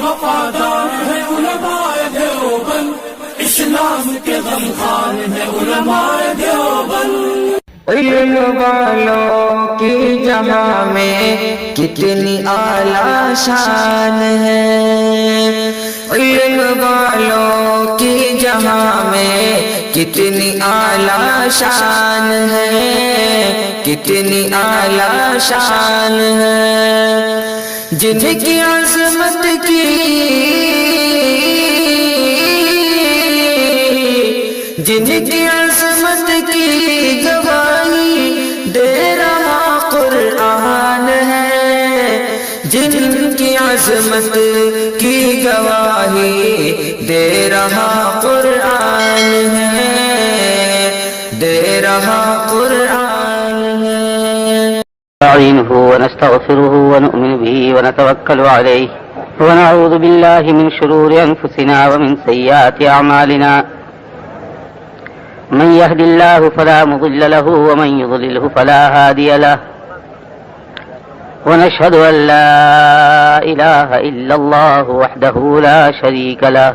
وفادار ہے علماء دیوبند، اسلام کے غمخوار ہے علماء دیوبند۔ علم والوں کی جہاں میں کتنی اعلیٰ شان ہے، علم والوں کی جہاں میں کتنی اعلیٰ شان ہے، کتنی اعلیٰ شان ہے، جن کی عظمت کی عظمت کی گواہی دے رہا قرآن ہے، جن کی عظمت کی گواہی دے رہا قرآن ہے، دے رہا قرآن ہے۔ نستعينه ونستغفره ونؤمن به ونتوكل عليه ونعوذ بالله من شرور أنفسنا ومن سيئات أعمالنا، من يهد الله فلا مضل له ومن يضلله فلا هادي له، ونشهد أن لا إله إلا الله وحده لا شريك له،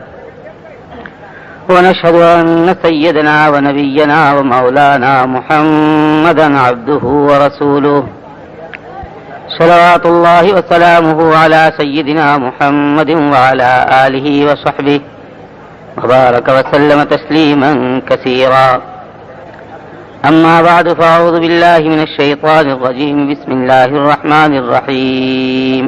ونشهد أن سيدنا ونبينا ومولانا محمدا عبده ورسوله، صلوات الله وسلامه على سيدنا محمد وعلى آله وصحبه وبارك وسلم تسليما كثيرا، أما بعد، فأعوذ بالله من الشيطان الرجيم، بسم الله الرحمن الرحيم،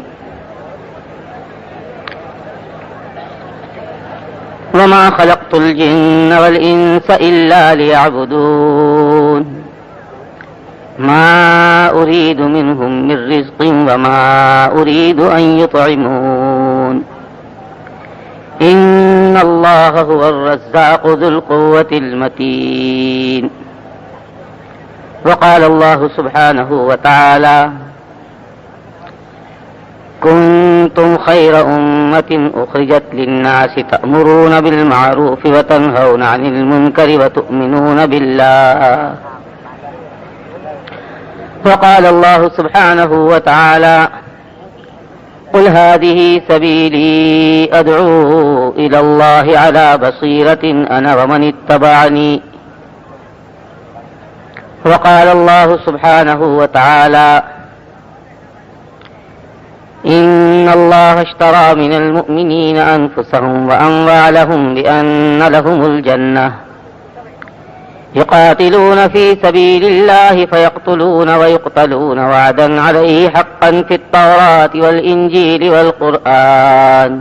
وما خلقت الجن والإنس إلا ليعبدون، ما أريد منهم من رزق وما أريد أن يطعمون، إن الله هو الرزاق ذو القوة المتين، وقال الله سبحانه وتعالى: كنتم خير أمة أخرجت للناس تأمرون بالمعروف وتنهون عن المنكر وتؤمنون بالله، وقال الله سبحانه وتعالى: قل هذه سبيلي أدعو إلى الله على بصيرة أنا ومن اتبعني، وقال الله سبحانه وتعالى: إن الله اشترى من المؤمنين أنفسهم وأموالهم بأن لهم الجنة، يقاتلون في سبيل الله فيقتلون ويقتلون، وعدا عليه حقا في التوراة والإنجيل والقرآن،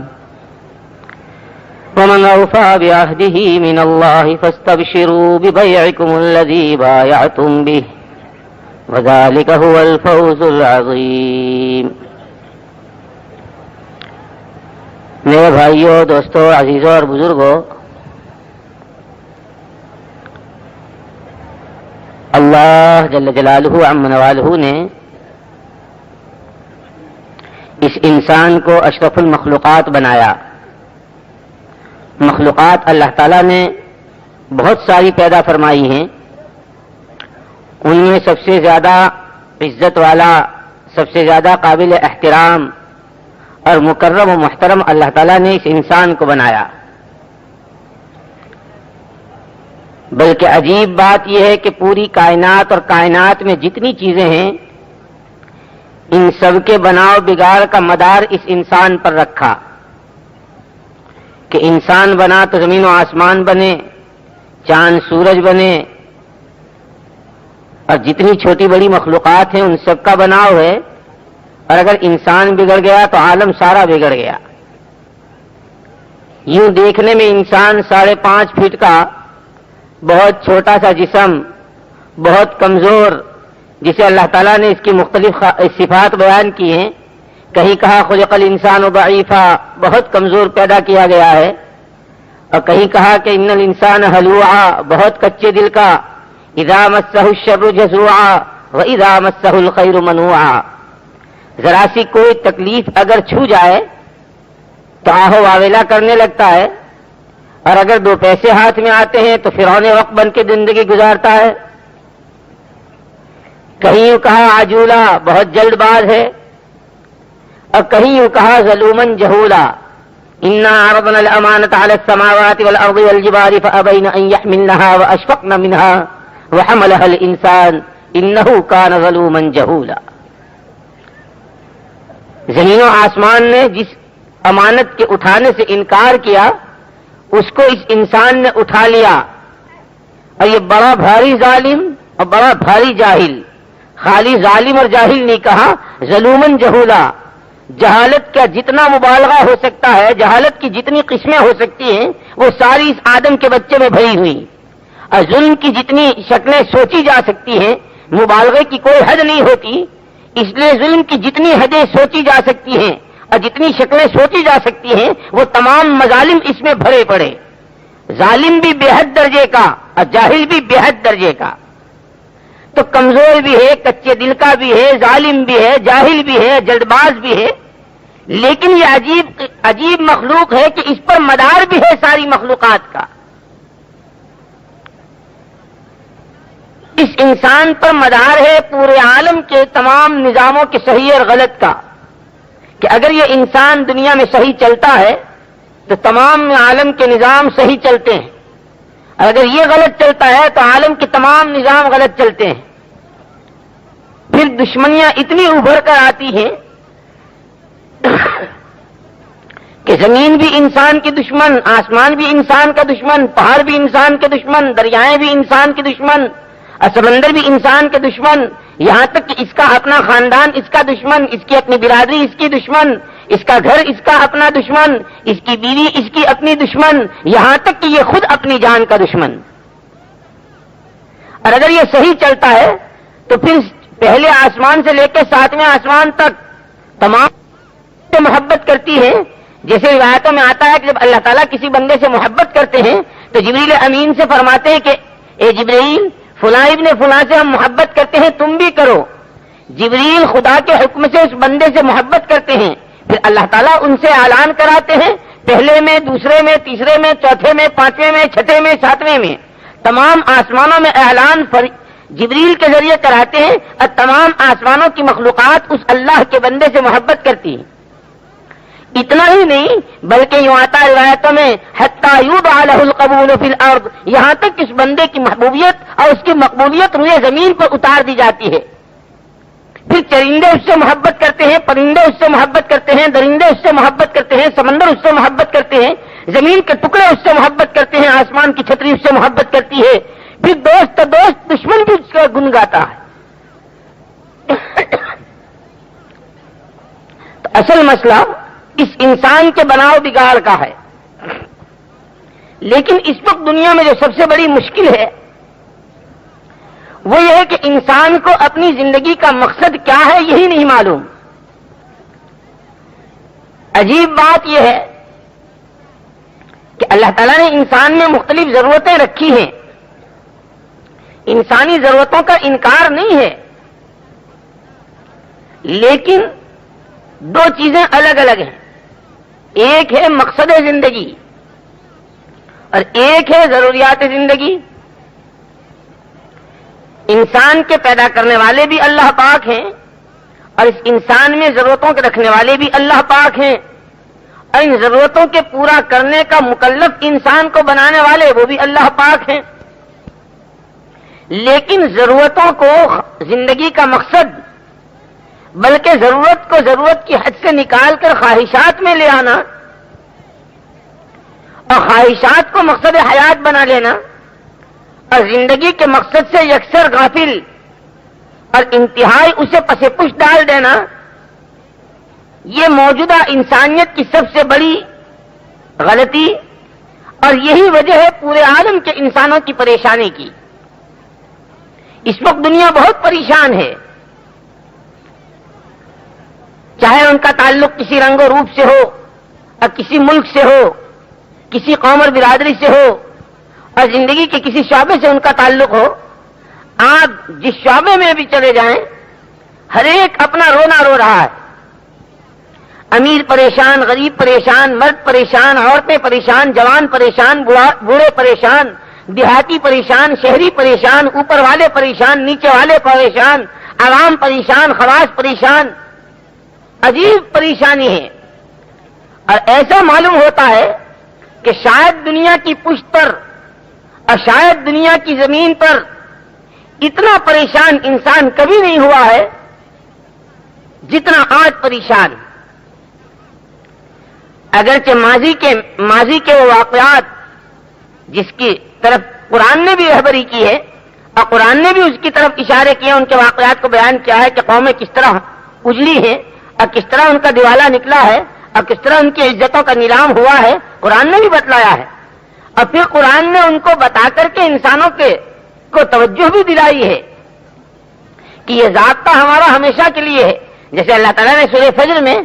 ومن أوفى بعهده من الله فاستبشروا ببيعكم الذي بايعتم به، وذلك هو الفوز العظيم۔ میرے بھائیوں، دوستوں، عزیزوں اور بزرگوں، اللہ جل جلالہ عم نوالہ نے اس انسان کو اشرف المخلوقات بنایا۔ مخلوقات اللہ تعالیٰ نے بہت ساری پیدا فرمائی ہیں، ان میں سب سے زیادہ عزت والا، سب سے زیادہ قابل احترام اور مکرم و محترم اللہ تعالیٰ نے اس انسان کو بنایا۔ بلکہ عجیب بات یہ ہے کہ پوری کائنات اور کائنات میں جتنی چیزیں ہیں، ان سب کے بناؤ بگاڑ کا مدار اس انسان پر رکھا کہ انسان بنا تو زمین و آسمان بنے، چاند سورج بنے، اور جتنی چھوٹی بڑی مخلوقات ہیں ان سب کا بناؤ ہے، اور اگر انسان بگڑ گیا تو عالم سارا بگڑ گیا۔ یوں دیکھنے میں انسان 5.5 فٹ کا بہت چھوٹا سا جسم، بہت کمزور، جسے اللہ تعالیٰ نے اس کی مختلف صفات بیان کی ہیں۔ کہیں کہا خلق الانسان ضعیفا، بہت کمزور پیدا کیا گیا ہے، اور کہیں کہا کہ ان الانسان ہلوعا، بہت کچے دل کا، اذا مسہ الشر جزوعا واذا مسہ الخیر منوعا، ذرا سی کوئی تکلیف اگر چھو جائے تو آہو واویلا کرنے لگتا ہے، اور اگر 2 پیسے ہاتھ میں آتے ہیں تو فرعون وقت بن کے زندگی گزارتا ہے۔ کہیں یوں کہا عجولا، بہت جلد باز ہے، اور کہیں یوں کہا ظلومن جہولا، انا عرضنا الامانة على السماوات والارض والجبال فابين ان يحملنها واشفقن منها وحملها الانسان انه كان ظلوما جهولا. زمین و آسمان نے جس امانت کے اٹھانے سے انکار کیا اس کو اس انسان نے اٹھا لیا، اور یہ بڑا بھاری ظالم اور بڑا بھاری جاہل، خالی ظالم اور جاہل نہیں کہا، ظلومن جہولا. جہالت کا جتنا مبالغہ ہو سکتا ہے، جہالت کی جتنی قسمیں ہو سکتی ہیں وہ ساری اس آدم کے بچے میں بھری ہوئی، اور ظلم کی جتنی شکلیں سوچی جا سکتی ہیں مبالغے کی کوئی حد نہیں ہوتی، اس لیے ظلم کی جتنی حدیں سوچی جا سکتی ہیں اور جتنی شکلیں سوچی جا سکتی ہیں وہ تمام مظالم اس میں بھرے پڑے. ظالم بھی بے حد درجے کا اور جاہل بھی بے حد درجے کا. تو کمزور بھی ہے، کچے دل کا بھی ہے، ظالم بھی ہے، جاہل بھی ہے، جلد باز بھی ہے، لیکن یہ عجیب مخلوق ہے کہ اس پر مدار بھی ہے ساری مخلوقات کا. اس انسان پر مدار ہے پورے عالم کے تمام نظاموں کے صحیح اور غلط کا، کہ اگر یہ انسان دنیا میں صحیح چلتا ہے تو تمام عالم کے نظام صحیح چلتے ہیں، اور اگر یہ غلط چلتا ہے تو عالم کے تمام نظام غلط چلتے ہیں. پھر دشمنیاں اتنی ابھر کر آتی ہیں کہ زمین بھی انسان کی دشمن، آسمان بھی انسان کا دشمن، پہاڑ بھی انسان کے دشمن، دریائیں بھی انسان کے دشمن، اور سمندر بھی انسان کے دشمن، یہاں تک کہ اس کا اپنا خاندان اس کا دشمن، اس کی اپنی برادری اس کی دشمن، اس کا گھر اس کا اپنا دشمن، اس کی بیوی اس کی اپنی دشمن، یہاں تک کہ یہ خود اپنی جان کا دشمن. اور اگر یہ صحیح چلتا ہے تو پھر پہلے آسمان سے لے کے 7ویں آسمان تک تمام سے محبت کرتی ہے. جیسے روایتوں میں آتا ہے کہ جب اللہ تعالیٰ کسی بندے سے محبت کرتے ہیں تو جبریل امین سے فرماتے ہیں کہ اے جبریل فلاں ابن فلاں سے ہم محبت کرتے ہیں، تم بھی کرو. جبریل خدا کے حکم سے اس بندے سے محبت کرتے ہیں، پھر اللہ تعالیٰ ان سے اعلان کراتے ہیں، پہلے میں، دوسرے میں، تیسرے میں، چوتھے میں، 5ویں میں، 6 میں، 7ویں میں، تمام آسمانوں میں اعلان جبریل کے ذریعے کراتے ہیں، اور تمام آسمانوں کی مخلوقات اس اللہ کے بندے سے محبت کرتی ہے. اتنا ہی نہیں بلکہ یوں آتا ہے روایتوں میں حتی یوضع لہ القبول فی الارض، یہاں تک اس بندے کی محبوبیت اور اس کی مقبولیت روئے زمین پر اتار دی جاتی ہے. پھر چرندے اس سے محبت کرتے ہیں، پرندے اس سے محبت کرتے ہیں، درندے اس سے محبت کرتے ہیں، سمندر اس سے محبت کرتے ہیں، زمین کے ٹکڑے اس سے محبت کرتے ہیں، آسمان کی چھتری اس سے محبت کرتی ہے. پھر دوست دشمن بھی اس کا گن گاتا ہے. تو اصل مسئلہ اس انسان کے بناؤ بگاڑ کا ہے. لیکن اس وقت دنیا میں جو سب سے بڑی مشکل ہے وہ یہ ہے کہ انسان کو اپنی زندگی کا مقصد کیا ہے یہی نہیں معلوم. عجیب بات یہ ہے کہ اللہ تعالیٰ نے انسان میں مختلف ضرورتیں رکھی ہیں، انسانی ضرورتوں کا انکار نہیں ہے، لیکن 2 چیزیں الگ الگ ہیں. ایک ہے مقصد زندگی اور ایک ہے ضروریات زندگی. انسان کے پیدا کرنے والے بھی اللہ پاک ہیں، اور اس انسان میں ضرورتوں کے رکھنے والے بھی اللہ پاک ہیں، اور ان ضرورتوں کے پورا کرنے کا مکلف انسان کو بنانے والے وہ بھی اللہ پاک ہیں. لیکن ضرورتوں کو زندگی کا مقصد بلکہ ضرورت کو ضرورت کی حد سے نکال کر خواہشات میں لے آنا اور خواہشات کو مقصد حیات بنا لینا اور زندگی کے مقصد سے یکسر غافل اور انتہائی اسے پس پش ڈال دینا، یہ موجودہ انسانیت کی سب سے بڑی غلطی اور یہی وجہ ہے پورے عالم کے انسانوں کی پریشانی کی. اس وقت دنیا بہت پریشان ہے، چاہے ان کا تعلق کسی رنگ و روپ سے ہو اور کسی ملک سے ہو، کسی قوم اور برادری سے ہو، اور زندگی کے کسی شعبے سے ان کا تعلق ہو. آپ جس شعبے میں بھی چلے جائیں ہر ایک اپنا رونا رو رہا ہے. امیر پریشان، غریب پریشان، مرد پریشان، عورتیں پریشان، جوان پریشان، بوڑھے پریشان، دیہاتی پریشان، شہری پریشان، اوپر والے پریشان، نیچے والے پریشان، عوام پریشان، خواص پریشان. عجیب پریشانی ہے. اور ایسا معلوم ہوتا ہے کہ شاید دنیا کی پشت پر اور شاید دنیا کی زمین پر اتنا پریشان انسان کبھی نہیں ہوا ہے جتنا آج پریشان. اگرچہ ماضی کے وہ واقعات جس کی طرف قرآن نے بھی رہبری کی ہے اور قرآن نے بھی اس کی طرف اشارے کیے، ان کے واقعات کو بیان کیا ہے کہ قومیں کس طرح اجلی ہیں اور کس طرح ان کا دیوالا نکلا ہے اور کس طرح ان کی عزتوں کا نیلام ہوا ہے، قرآن نے بھی بتلایا ہے. اور پھر قرآن نے ان کو بتا کر کے انسانوں کو توجہ بھی دلائی ہے کہ یہ ضابطہ ہمارا ہمیشہ کے لیے ہے. جیسے اللہ تعالیٰ نے سورہ فجر میں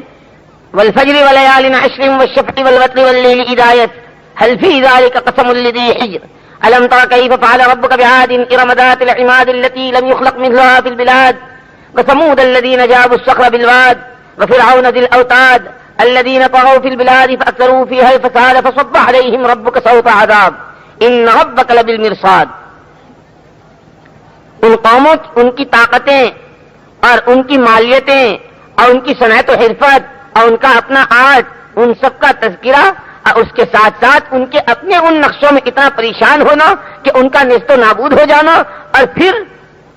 والفجر وليال عشر والشفع والوتر والليل إذا يسر هل في ذلك قسم لذي حجر ألم تر كيف فعل ربك بعاد إرم ذات العماد التي لم يخلق مثلها في البلاد وثمود الذين جابوا الصخر بالواد وفرعون ذي الأوتاد الذين طغوا في البلاد فأكثروا فيها الفساد فصب عليهم ربك سوط عذاب إن ربك لبالمرصاد. ان قوموں ان کی طاقتیں اور ان کی مالیتیں اور ان کی صنعت و حرفت اور ان کا اپنا آرٹ، ان سب کا تذکرہ اور اس کے ساتھ ساتھ ان کے اپنے ان نقشوں میں اتنا پریشان ہونا کہ ان کا نیست و نابود ہو جانا، اور پھر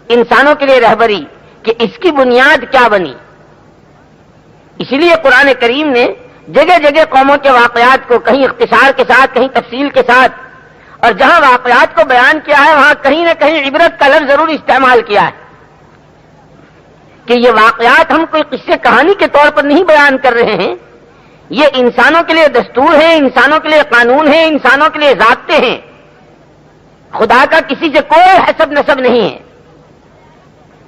انسانوں کے لیے رہبری کہ اس کی بنیاد کیا بنی. اسی لیے قرآن کریم نے جگہ جگہ قوموں کے واقعات کو کہیں اختصار کے ساتھ کہیں تفصیل کے ساتھ اور جہاں واقعات کو بیان کیا ہے وہاں کہیں نہ کہیں عبرت کا لفظ ضرور استعمال کیا ہے کہ یہ واقعات ہم کوئی قصے کہانی کے طور پر نہیں بیان کر رہے ہیں، یہ انسانوں کے لیے دستور ہے، انسانوں کے لیے قانون ہے، انسانوں کے لیے ضابطے ہیں. خدا کا کسی سے کوئی حسب نسب نہیں ہے.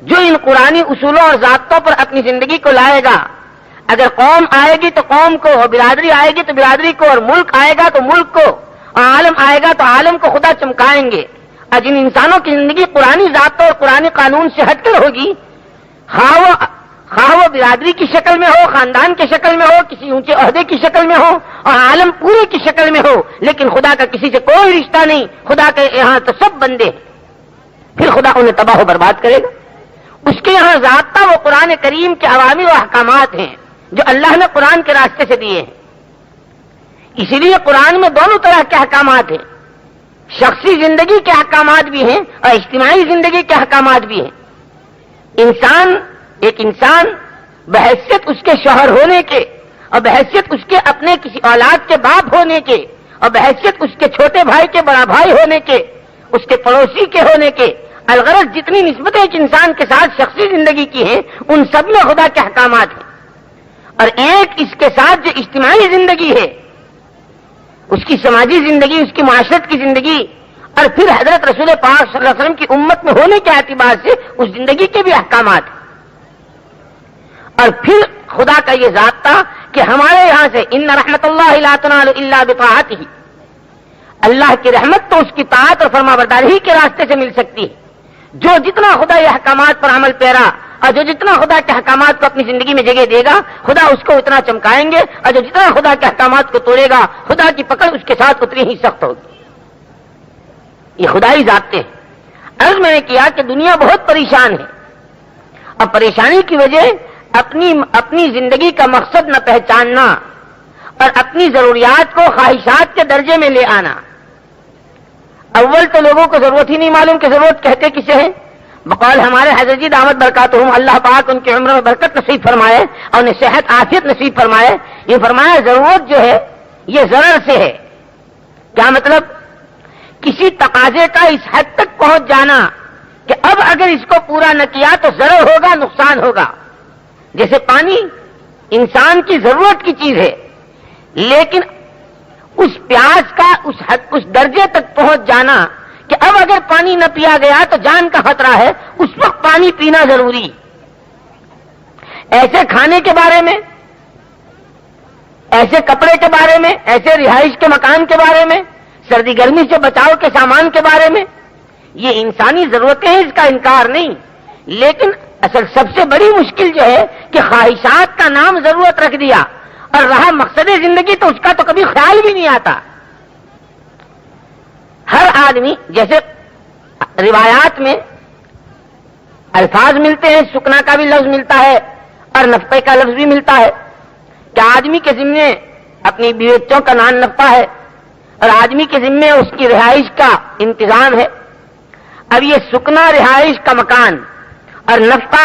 جو ان قرآنی اصولوں اور ضابطوں پر اپنی زندگی کو لائے گا، اگر قوم آئے گی تو قوم کو، اور برادری آئے گی تو برادری کو، اور ملک آئے گا تو ملک کو، اور عالم آئے گا تو عالم کو خدا چمکائیں گے. اور جن انسانوں کی زندگی قرآنی ضابطوں اور قرآنی قانون سے ہٹ کر ہوگی، خواہ وہ برادری کی شکل میں ہو، خاندان کی شکل میں ہو، کسی اونچے عہدے کی شکل میں ہو، اور عالم پورے کی شکل میں ہو، لیکن خدا کا کسی سے کوئی رشتہ نہیں، خدا کے یہاں تو سب بندے ہیں، پھر خدا انہیں تباہ و برباد کرے گا. اس کے یہاں ضابطہ وہ قرآن کریم کے عوامر و احکامات ہیں جو اللہ نے قرآن کے راستے سے دیے ہیں. اسی لیے قرآن میں دونوں طرح کے احکامات ہیں، شخصی زندگی کے احکامات بھی ہیں اور اجتماعی زندگی کے احکامات بھی ہیں. ایک انسان بحیثیت اس کے شوہر ہونے کے، اور بحیثیت اس کے اپنے کسی اولاد کے باپ ہونے کے، اور بحیثیت اس کے چھوٹے بھائی کے بڑا بھائی ہونے کے، اس کے پڑوسی کے ہونے کے، الغرض جتنی نسبتیں ایک انسان کے ساتھ شخصی زندگی کی ہیں ان سب میں خدا کے احکامات ہیں. اور ایک اس کے ساتھ جو اجتماعی زندگی ہے، اس کی سماجی زندگی، اس کی معاشرت کی زندگی، اور پھر حضرت رسول پاک صلی اللہ علیہ وسلم کی امت میں ہونے کے اعتبار سے اس زندگی کے بھی احکامات ہیں. اور پھر خدا کا یہ ضابطہ کہ ہمارے یہاں سے ان رحمت اللہ لا تنال الا بطاعتہ، اللہ کی رحمت تو اس کی طاعت اور فرما برداری کے راستے سے مل سکتی ہے. جو جتنا خدا یہ احکامات پر عمل پیرا اور جو جتنا خدا کے احکامات کو اپنی زندگی میں جگہ دے گا، خدا اس کو اتنا چمکائیں گے، اور جو جتنا خدا کے احکامات کو توڑے گا خدا کی پکڑ اس کے ساتھ اتنی ہی سخت ہوگی. یہ خدائی ضابطے ہیں. عرض میں نے کیا کہ دنیا بہت پریشان ہے، اور پریشانی کی وجہ اپنی زندگی کا مقصد نہ پہچاننا اور اپنی ضروریات کو خواہشات کے درجے میں لے آنا. اول تو لوگوں کو ضرورت ہی نہیں معلوم کہ ضرورت کہتے کسے ہیں. بقول ہمارے حضرت جی دامت برکاتہم، اللہ پاک ان کی عمر میں برکت نصیب فرمائے اور انہیں صحت عافیت نصیب فرمائے، یہ فرمایا ضرورت جو ہے یہ ضرر سے ہے. کیا مطلب؟ کسی تقاضے کا اس حد تک پہنچ جانا کہ اب اگر اس کو پورا نہ کیا تو ضرر ہوگا، نقصان ہوگا. جیسے پانی انسان کی ضرورت کی چیز ہے، لیکن اس پیاس کا اس درجے تک پہنچ جانا کہ اب اگر پانی نہ پیا گیا تو جان کا خطرہ ہے، اس وقت پانی پینا ضروری. ایسے کھانے کے بارے میں، ایسے کپڑے کے بارے میں، ایسے رہائش کے مکان کے بارے میں، سردی گرمی سے بچاؤ کے سامان کے بارے میں، یہ انسانی ضرورتیں ہیں، اس کا انکار نہیں. لیکن اصل سب سے بڑی مشکل جو ہے کہ خواہشات کا نام ضرورت رکھ دیا اور رہا مقصد زندگی تو اس کا تو کبھی خیال بھی نہیں آتا. ہر آدمی، جیسے روایات میں الفاظ ملتے ہیں، سکنا کا بھی لفظ ملتا ہے اور نفقے کا لفظ بھی ملتا ہے، کہ آدمی کے ذمے اپنی بیوی بچوں کا نان نفقہ ہے اور آدمی کے ذمے اس کی رہائش کا انتظام ہے. اب یہ سکنا رہائش کا مکان اور نفقہ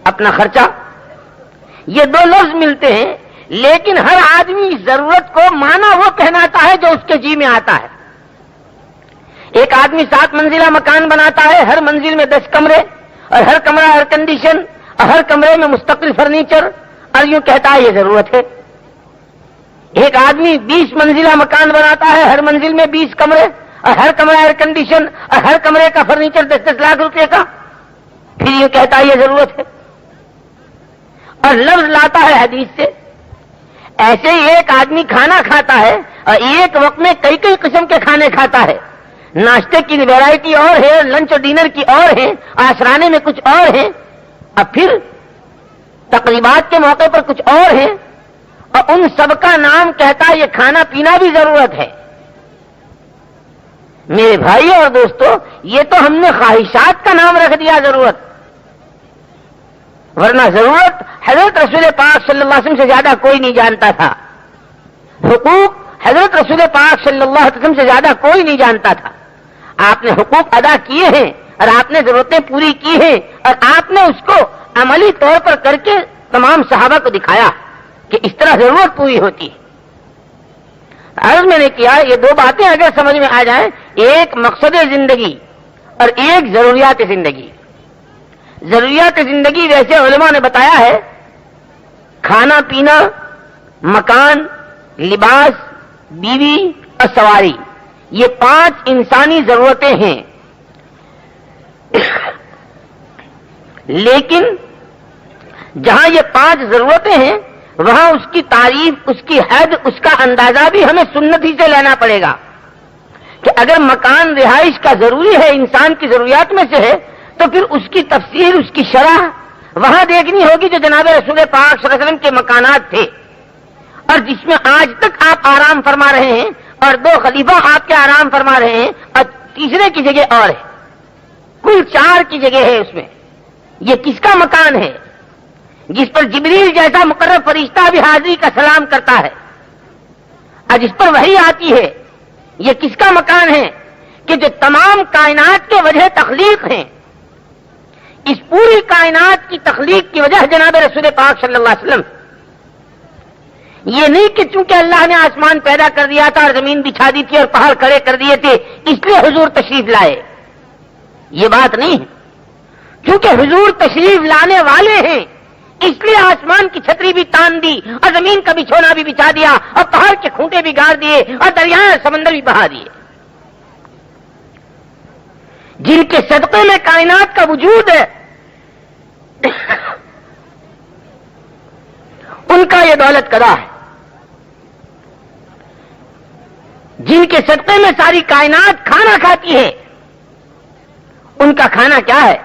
اپنا خرچہ، یہ دو لفظ ملتے ہیں، لیکن ہر آدمی ضرورت کو مانا وہ پہناتا ہے جو اس کے جی میں آتا ہے. ایک آدمی 7 منزلہ مکان بناتا ہے، ہر منزل میں 10 کمرے اور ہر کمرہ ایئر کنڈیشن اور ہر کمرے میں مستقل فرنیچر، اور یوں کہتا ہے یہ ضرورت ہے. ایک آدمی 20 منزلہ مکان بناتا ہے، ہر منزل میں 20 کمرے اور ہر کمرہ ایئر کنڈیشن اور ہر کمرے کا فرنیچر 10-10 لاکھ روپے کا، پھر یوں کہتا ہے یہ ضرورت ہے اور لفظ لاتا ہے حدیث سے. ایسے ہی ایک آدمی کھانا کھاتا ہے اور ایک وقت میں کئی کئی قسم کے کھانے کھاتا ہے. ناشتے کی ویرائٹی اور ہے، لنچ اور ڈنر کی اور ہے، آشرانے میں کچھ اور ہے، اور پھر تقریبات کے موقع پر کچھ اور ہے، اور ان سب کا نام کہتا ہے یہ کھانا پینا بھی ضرورت ہے. میرے بھائی اور دوستو، یہ تو ہم نے خواہشات کا نام رکھ دیا ضرورت، ورنہ ضرورت حضرت رسول پاک صلی اللہ علیہ وسلم سے زیادہ کوئی نہیں جانتا تھا. حقوق حضرت رسول پاک صلی اللہ علیہ وسلم سے زیادہ کوئی نہیں جانتا تھا. آپ نے حقوق ادا کیے ہیں اور آپ نے ضرورتیں پوری کی ہیں، اور آپ نے اس کو عملی طور پر کر کے تمام صحابہ کو دکھایا کہ اس طرح ضرورت پوری ہوتی ہے. عرض میں نے کیا یہ دو باتیں اگر سمجھ میں آ جائیں، ایک مقصد زندگی اور ایک ضروریات زندگی. ضروریات زندگی ویسے علماء نے بتایا ہے کھانا پینا، مکان، لباس، بیوی اور سواری، یہ 5 انسانی ضرورتیں ہیں. لیکن جہاں یہ 5 ضرورتیں ہیں وہاں اس کی تعریف، اس کی حد، اس کا اندازہ بھی ہمیں سنت ہی سے لینا پڑے گا کہ اگر مکان رہائش کا ضروری ہے، انسان کی ضروریات میں سے ہے، تو پھر اس کی تفسیر، اس کی شرح وہاں دیکھنی ہوگی جو جناب رسول پاک صلی اللہ علیہ وسلم کے مکانات تھے اور جس میں آج تک آپ آرام فرما رہے ہیں، اور 2 خلیفہ آپ کے آرام فرما رہے ہیں، اور تیسرے کی جگہ اور ہے، کل 4 کی جگہ ہے اس میں. یہ کس کا مکان ہے جس پر جبریل جیسا مقرب فرشتہ بھی حاضری کا سلام کرتا ہے اور جس پر وحی آتی ہے؟ یہ کس کا مکان ہے کہ جو تمام کائنات کے وجہ تخلیق ہیں؟ اس پوری کائنات کی تخلیق کی وجہ جناب رسول پاک صلی اللہ علیہ وسلم. یہ نہیں کہ چونکہ اللہ نے آسمان پیدا کر دیا تھا اور زمین بچھا دی تھی اور پہاڑ کھڑے کر دیے تھے اس لیے حضور تشریف لائے، یہ بات نہیں ہے. چونکہ حضور تشریف لانے والے ہیں اس لیے آسمان کی چھتری بھی تان دی اور زمین کا بچھونا بھی بچھا دیا اور پہاڑ کے کھوٹے بھی گاڑ دیے اور دریائے اور سمندر بھی بہا دیے. جن کے صدقے میں کائنات کا وجود ہے ان کا یہ دولت قضا ہے. جن کے صدقے میں ساری کائنات کھانا کھاتی ہے ان کا کھانا کیا ہے؟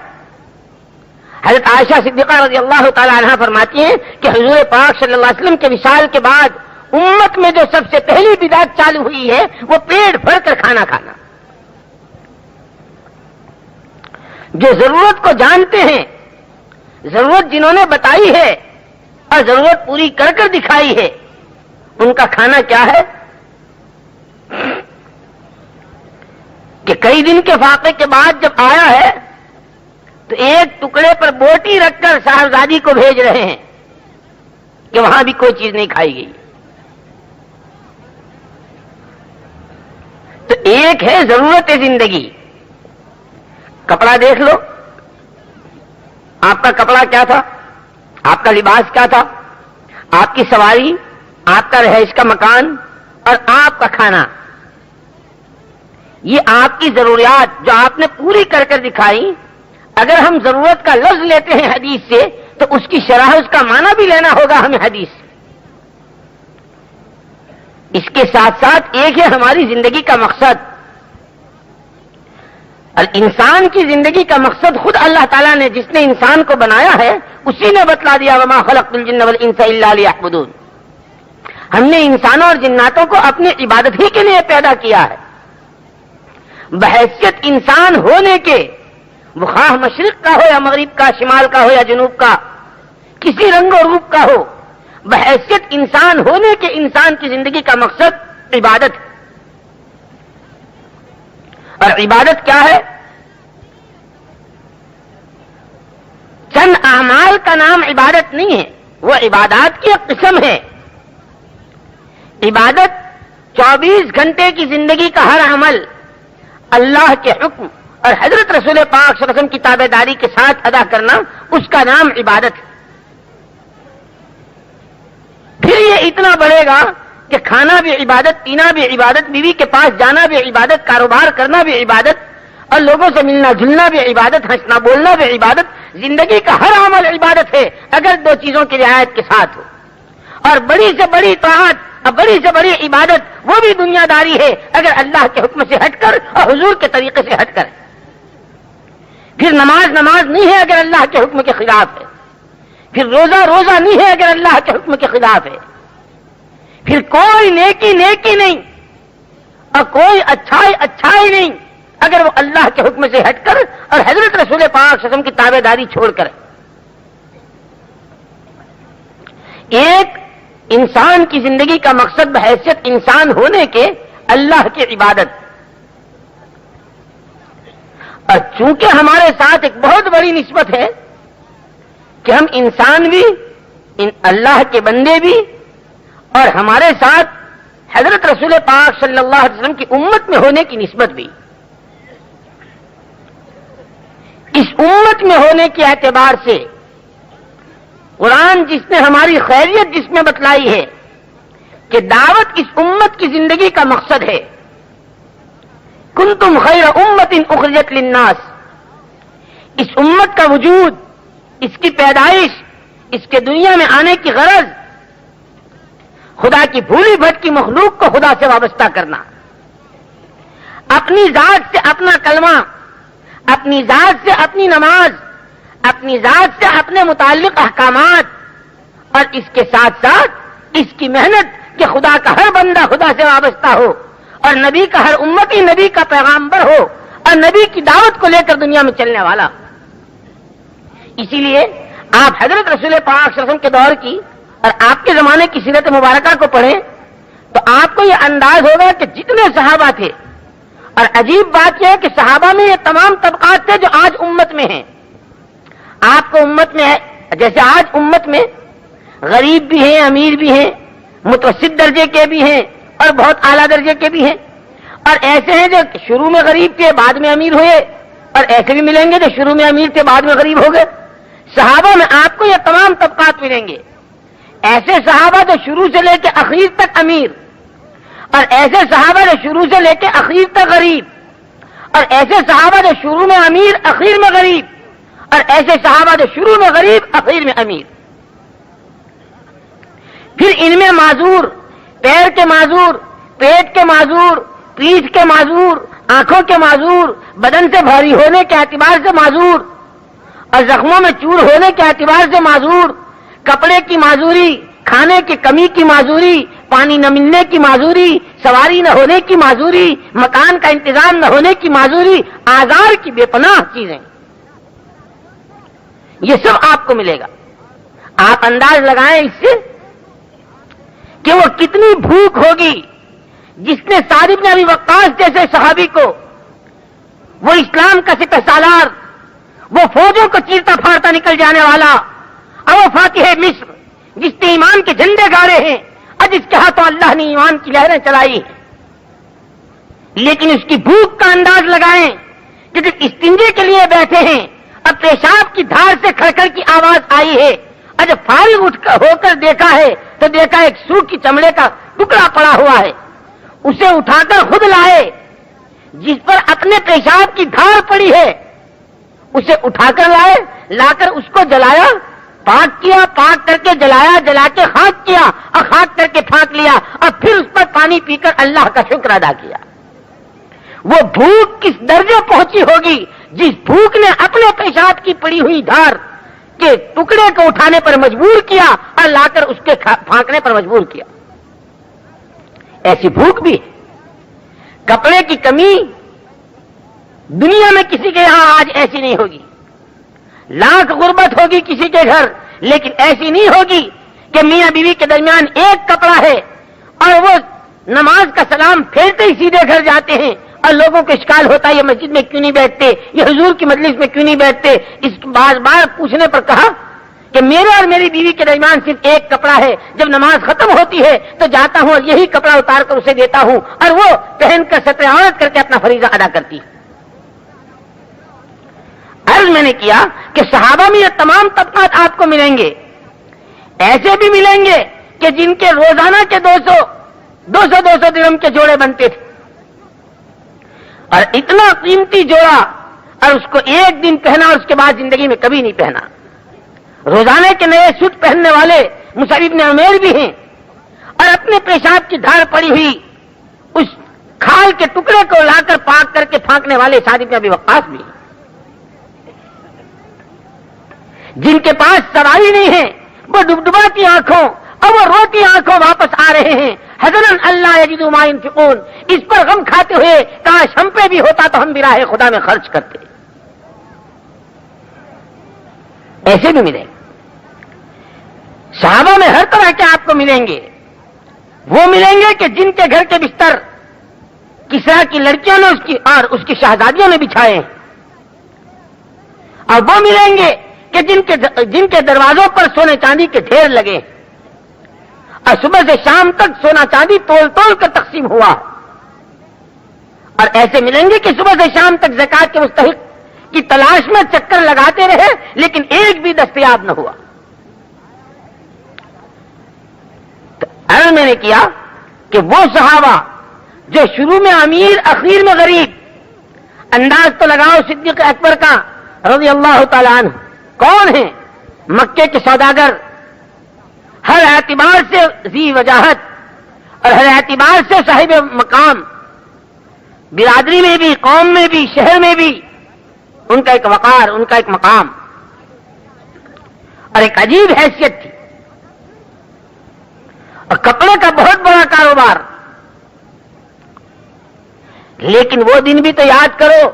حضرت عائشہ صدیقہ رضی اللہ تعالی عنہا فرماتی ہیں کہ حضور پاک صلی اللہ علیہ وسلم کے وصال کے بعد امت میں جو سب سے پہلی بدعت چالو ہوئی ہے وہ پیٹ بھر کر کھانا کھانا. جو ضرورت کو جانتے ہیں، ضرورت جنہوں نے بتائی ہے اور ضرورت پوری کر کر دکھائی ہے، ان کا کھانا کیا ہے کہ کئی دن کے فاقے کے بعد جب آیا ہے تو ایک ٹکڑے پر بوٹی رکھ کر صاحبزادی کو بھیج رہے ہیں کہ وہاں بھی کوئی چیز نہیں کھائی گئی. تو ایک ہے ضرورت زندگی. کپڑا دیکھ لو، آپ کا کپڑا کیا تھا، آپ کا لباس کیا تھا، آپ کی سواری، آپ کا رہائش کا مکان اور آپ کا کھانا، یہ آپ کی ضروریات جو آپ نے پوری کر کر دکھائی. اگر ہم ضرورت کا لفظ لیتے ہیں حدیث سے تو اس کی شرح، اس کا معنی بھی لینا ہوگا ہمیں حدیث سے. اس کے ساتھ ساتھ ایک ہے ہماری زندگی کا مقصد. اور انسان کی زندگی کا مقصد خود اللہ تعالیٰ نے، جس نے انسان کو بنایا ہے، اسی نے بتلا دیا وما خلقت الجن والانس الا لیعبدون. ہم نے انسانوں اور جناتوں کو اپنی عبادت ہی کے لیے پیدا کیا ہے. بحیثیت انسان ہونے کے، وہ خواہ مشرق کا ہو یا مغرب کا، شمال کا ہو یا جنوب کا، کسی رنگ و روپ کا ہو، بحیثیت انسان ہونے کے انسان کی زندگی کا مقصد عبادت ہے. اور عبادت کیا ہے؟ چند اعمال کا نام عبادت نہیں ہے، وہ عبادات کی ایک قسم ہے. عبادت 24 گھنٹے کی زندگی کا ہر عمل اللہ کے حکم اور حضرت رسول پاک صلی اللہ علیہ وسلم کی تابعداری کے ساتھ ادا کرنا، اس کا نام عبادت ہے. پھر یہ اتنا بڑھے گا کہ کھانا بھی عبادت، پینا بھی عبادت، بیوی کے پاس جانا بھی عبادت، کاروبار کرنا بھی عبادت، اور لوگوں سے ملنا جلنا بھی عبادت، ہنسنا بولنا بھی عبادت. زندگی کا ہر عمل عبادت ہے اگر دو چیزوں کی رعایت کے ساتھ ہو. اور بڑی سے بڑی طاعت اور بڑی سے بڑی عبادت وہ بھی دنیا داری ہے اگر اللہ کے حکم سے ہٹ کر اور حضور کے طریقے سے ہٹ کر. پھر نماز نہیں ہے اگر اللہ کے حکم کے خلاف ہے. پھر روزہ نہیں ہے اگر اللہ کے حکم کے خلاف ہے. پھر کوئی نیکی نہیں اور کوئی اچھائی نہیں اگر وہ اللہ کے حکم سے ہٹ کر اور حضرت رسول پاک صلی اللہ علیہ وسلم کی تابعداری چھوڑ کر. ایک انسان کی زندگی کا مقصد بحیثیت انسان ہونے کے اللہ کی عبادت. اور چونکہ ہمارے ساتھ ایک بہت بڑی نسبت ہے کہ ہم انسان بھی، اللہ کے بندے بھی، اور ہمارے ساتھ حضرت رسول پاک صلی اللہ علیہ وسلم کی امت میں ہونے کی نسبت بھی. اس امت میں ہونے کے اعتبار سے قرآن جس نے ہماری خیریت جس میں بتلائی ہے کہ دعوت اس امت کی زندگی کا مقصد ہے. کنتم خیر امت اخرجت للناس. اس امت کا وجود، اس کی پیدائش، اس کے دنیا میں آنے کی غرض خدا کی بھولی بھٹکی مخلوق کو خدا سے وابستہ کرنا، اپنی ذات سے اپنا کلمہ، اپنی ذات سے اپنی نماز، اپنی ذات سے اپنے متعلق احکامات، اور اس کے ساتھ ساتھ اس کی محنت کہ خدا کا ہر بندہ خدا سے وابستہ ہو اور نبی کا ہر امتی نبی کا پیغامبر ہو اور نبی کی دعوت کو لے کر دنیا میں چلنے والا. اسی لیے آپ حضرت رسول پاک صلی اللہ علیہ وسلم کے دور کی اور آپ کے زمانے کی سیرت مبارکہ کو پڑھیں تو آپ کو یہ انداز ہوگا کہ جتنے صحابہ تھے، اور عجیب بات یہ ہے کہ صحابہ میں یہ تمام طبقات تھے جو آج امت میں ہیں. آپ کو امت میں ہے جیسے آج امت میں غریب بھی ہیں، امیر بھی ہیں، متوسط درجے کے بھی ہیں اور بہت اعلیٰ درجے کے بھی ہیں، اور ایسے ہیں جو شروع میں غریب تھے بعد میں امیر ہوئے، اور ایسے بھی ملیں گے جو شروع میں امیر تھے بعد میں غریب ہو گئے. صحابہ میں آپ کو یہ تمام طبقات ملیں گے. ایسے صحابہ جو شروع سے لے کے اخیر تک امیر، اور ایسے صحابہ جو شروع سے لے کے اخیر تک غریب، اور ایسے صحابہ جو شروع میں امیر اخیر میں غریب، اور ایسے صحابہ جو شروع میں غریب اخیر میں امیر. پھر ان میں معذور، پیر کے معذور، پیٹ کے معذور، پیٹھ کے معذور، آنکھوں کے معذور، بدن سے بھاری ہونے کے اعتبار سے معذور، اور زخموں میں چور ہونے کے اعتبار سے معذور، کپڑے کی معذوری، کھانے کی کمی کی معذوری، پانی نہ ملنے کی معذوری، سواری نہ ہونے کی معذوری، مکان کا انتظام نہ ہونے کی معذوری، آزار کی بے پناہ چیزیں، یہ سب آپ کو ملے گا. آپ انداز لگائیں اس سے کہ وہ کتنی بھوک ہوگی جس نے سعد بن ابی وقاص جیسے صحابی کو، وہ اسلام کا سپہ سالار، وہ فوجوں کو چیرتا پھاڑتا نکل جانے والا، اور وہ فاتح مصر جس نے ایمان کے جھنڈے گاڑے ہیں اور جس کے ہاتھوں اللہ نے ایمان کی لہریں چلائی ہیں، لیکن اس کی بھوک کا انداز لگائیں کہ جب استنجے کے لیے بیٹھے ہیں اب پیشاب کی دھار سے کھڑکھڑ کی آواز آئی ہے، اور جب فارغ ہو کر دیکھا ہے تو دیکھا ایک سوکھ کی چمڑے کا ٹکڑا پڑا ہوا ہے، اسے اٹھا کر خود لائے، جس پر اپنے پیشاب کی دھار پڑی ہے اسے اٹھا کر لائے، لا کر اس کو جلایا، پاک کیا، پاک کر کے جلایا، جلا کے خاک کیا اور خاک کر کے پھانک لیا، اور پھر اس پر پانی پی کر اللہ کا شکر ادا کیا. وہ بھوک کس درجے پہنچی ہوگی جس بھوک نے اپنے پیشاب کی پڑی ہوئی دھار کے ٹکڑے کو اٹھانے پر مجبور کیا اور لا کر اس کے پھانکنے پر مجبور کیا. ایسی بھوک بھی ہے. کپڑے کی کمی دنیا میں کسی کے یہاں آج ایسی نہیں ہوگی. لاکھ غربت ہوگی کسی کے گھر، لیکن ایسی نہیں ہوگی کہ میاں بیوی کے درمیان ایک کپڑا ہے اور وہ نماز کا سلام پھیرتے ہی سیدھے گھر جاتے ہیں، اور لوگوں کو اشکال ہوتا ہے یہ مسجد میں کیوں نہیں بیٹھتے، یہ حضور کی مجلس میں کیوں نہیں بیٹھتے؟ اس بار بار پوچھنے پر کہا کہ میرے اور میری بیوی کے درمیان صرف ایک کپڑا ہے، جب نماز ختم ہوتی ہے تو جاتا ہوں اور یہی کپڑا اتار کر اسے دیتا ہوں اور وہ پہن کر ستر عورت کر کے اپنا فریضہ ادا کرتی ہے۔ عرض میں نے کیا کہ صحابہ میں یہ تمام طبقات آپ کو ملیں گے، ایسے بھی ملیں گے کہ جن کے روزانہ کے 200 درہم کے جوڑے بنتے تھے، اور اتنا قیمتی جوڑا، اور اس کو ایک دن پہنا اور اس کے بعد زندگی میں کبھی نہیں پہنا۔ روزانے کے نئے سوٹ پہننے والے مصعب بن عمیر بھی ہیں، اور اپنے پیشاب کی دھار پڑی ہوئی اس کھال کے ٹکڑے کو لا کر پاک کر کے پھانکنے والے سعد بن ابی وقاص بھی ہیں۔ جن کے پاس سواری نہیں ہے، وہ ڈبڈباتی آنکھوں اور وہ روتی آنکھوں واپس آ رہے ہیں، حزناً اللہ یجدوا ما ينفقون، اس پر غم کھاتے ہوئے کاش ہم پہ بھی ہوتا تو ہم بھی راہ خدا میں خرچ کرتے۔ ایسے بھی ملیں گے صحابہ میں، ہر طرح کے آپ کو ملیں گے۔ وہ ملیں گے کہ جن کے گھر کے بستر کسرا کی لڑکیوں نے اس کی شہزادیوں نے بچھائے ہیں، اور وہ ملیں گے کہ جن کے دروازوں پر سونے چاندی کے ڈھیر لگے، اور صبح سے شام تک سونا چاندی تول تول کر تقسیم ہوا۔ اور ایسے ملیں گے کہ صبح سے شام تک زکات کے مستحق کی تلاش میں چکر لگاتے رہے لیکن ایک بھی دستیاب نہ ہوا۔ تو عرض میں نے کیا کہ وہ صحابہ جو شروع میں امیر اخیر میں غریب، انداز تو لگاؤ صدیق اکبر کا رضی اللہ تعالیٰ عنہ، کون ہیں؟ مکے کے سوداگر، ہر اعتبار سے ذی وجاہت اور ہر اعتبار سے صاحب مقام، برادری میں بھی، قوم میں بھی، شہر میں بھی ان کا ایک وقار، ان کا ایک مقام اور ایک عجیب حیثیت تھی، اور کپڑے کا بہت بڑا کاروبار۔ لیکن وہ دن بھی تو یاد کرو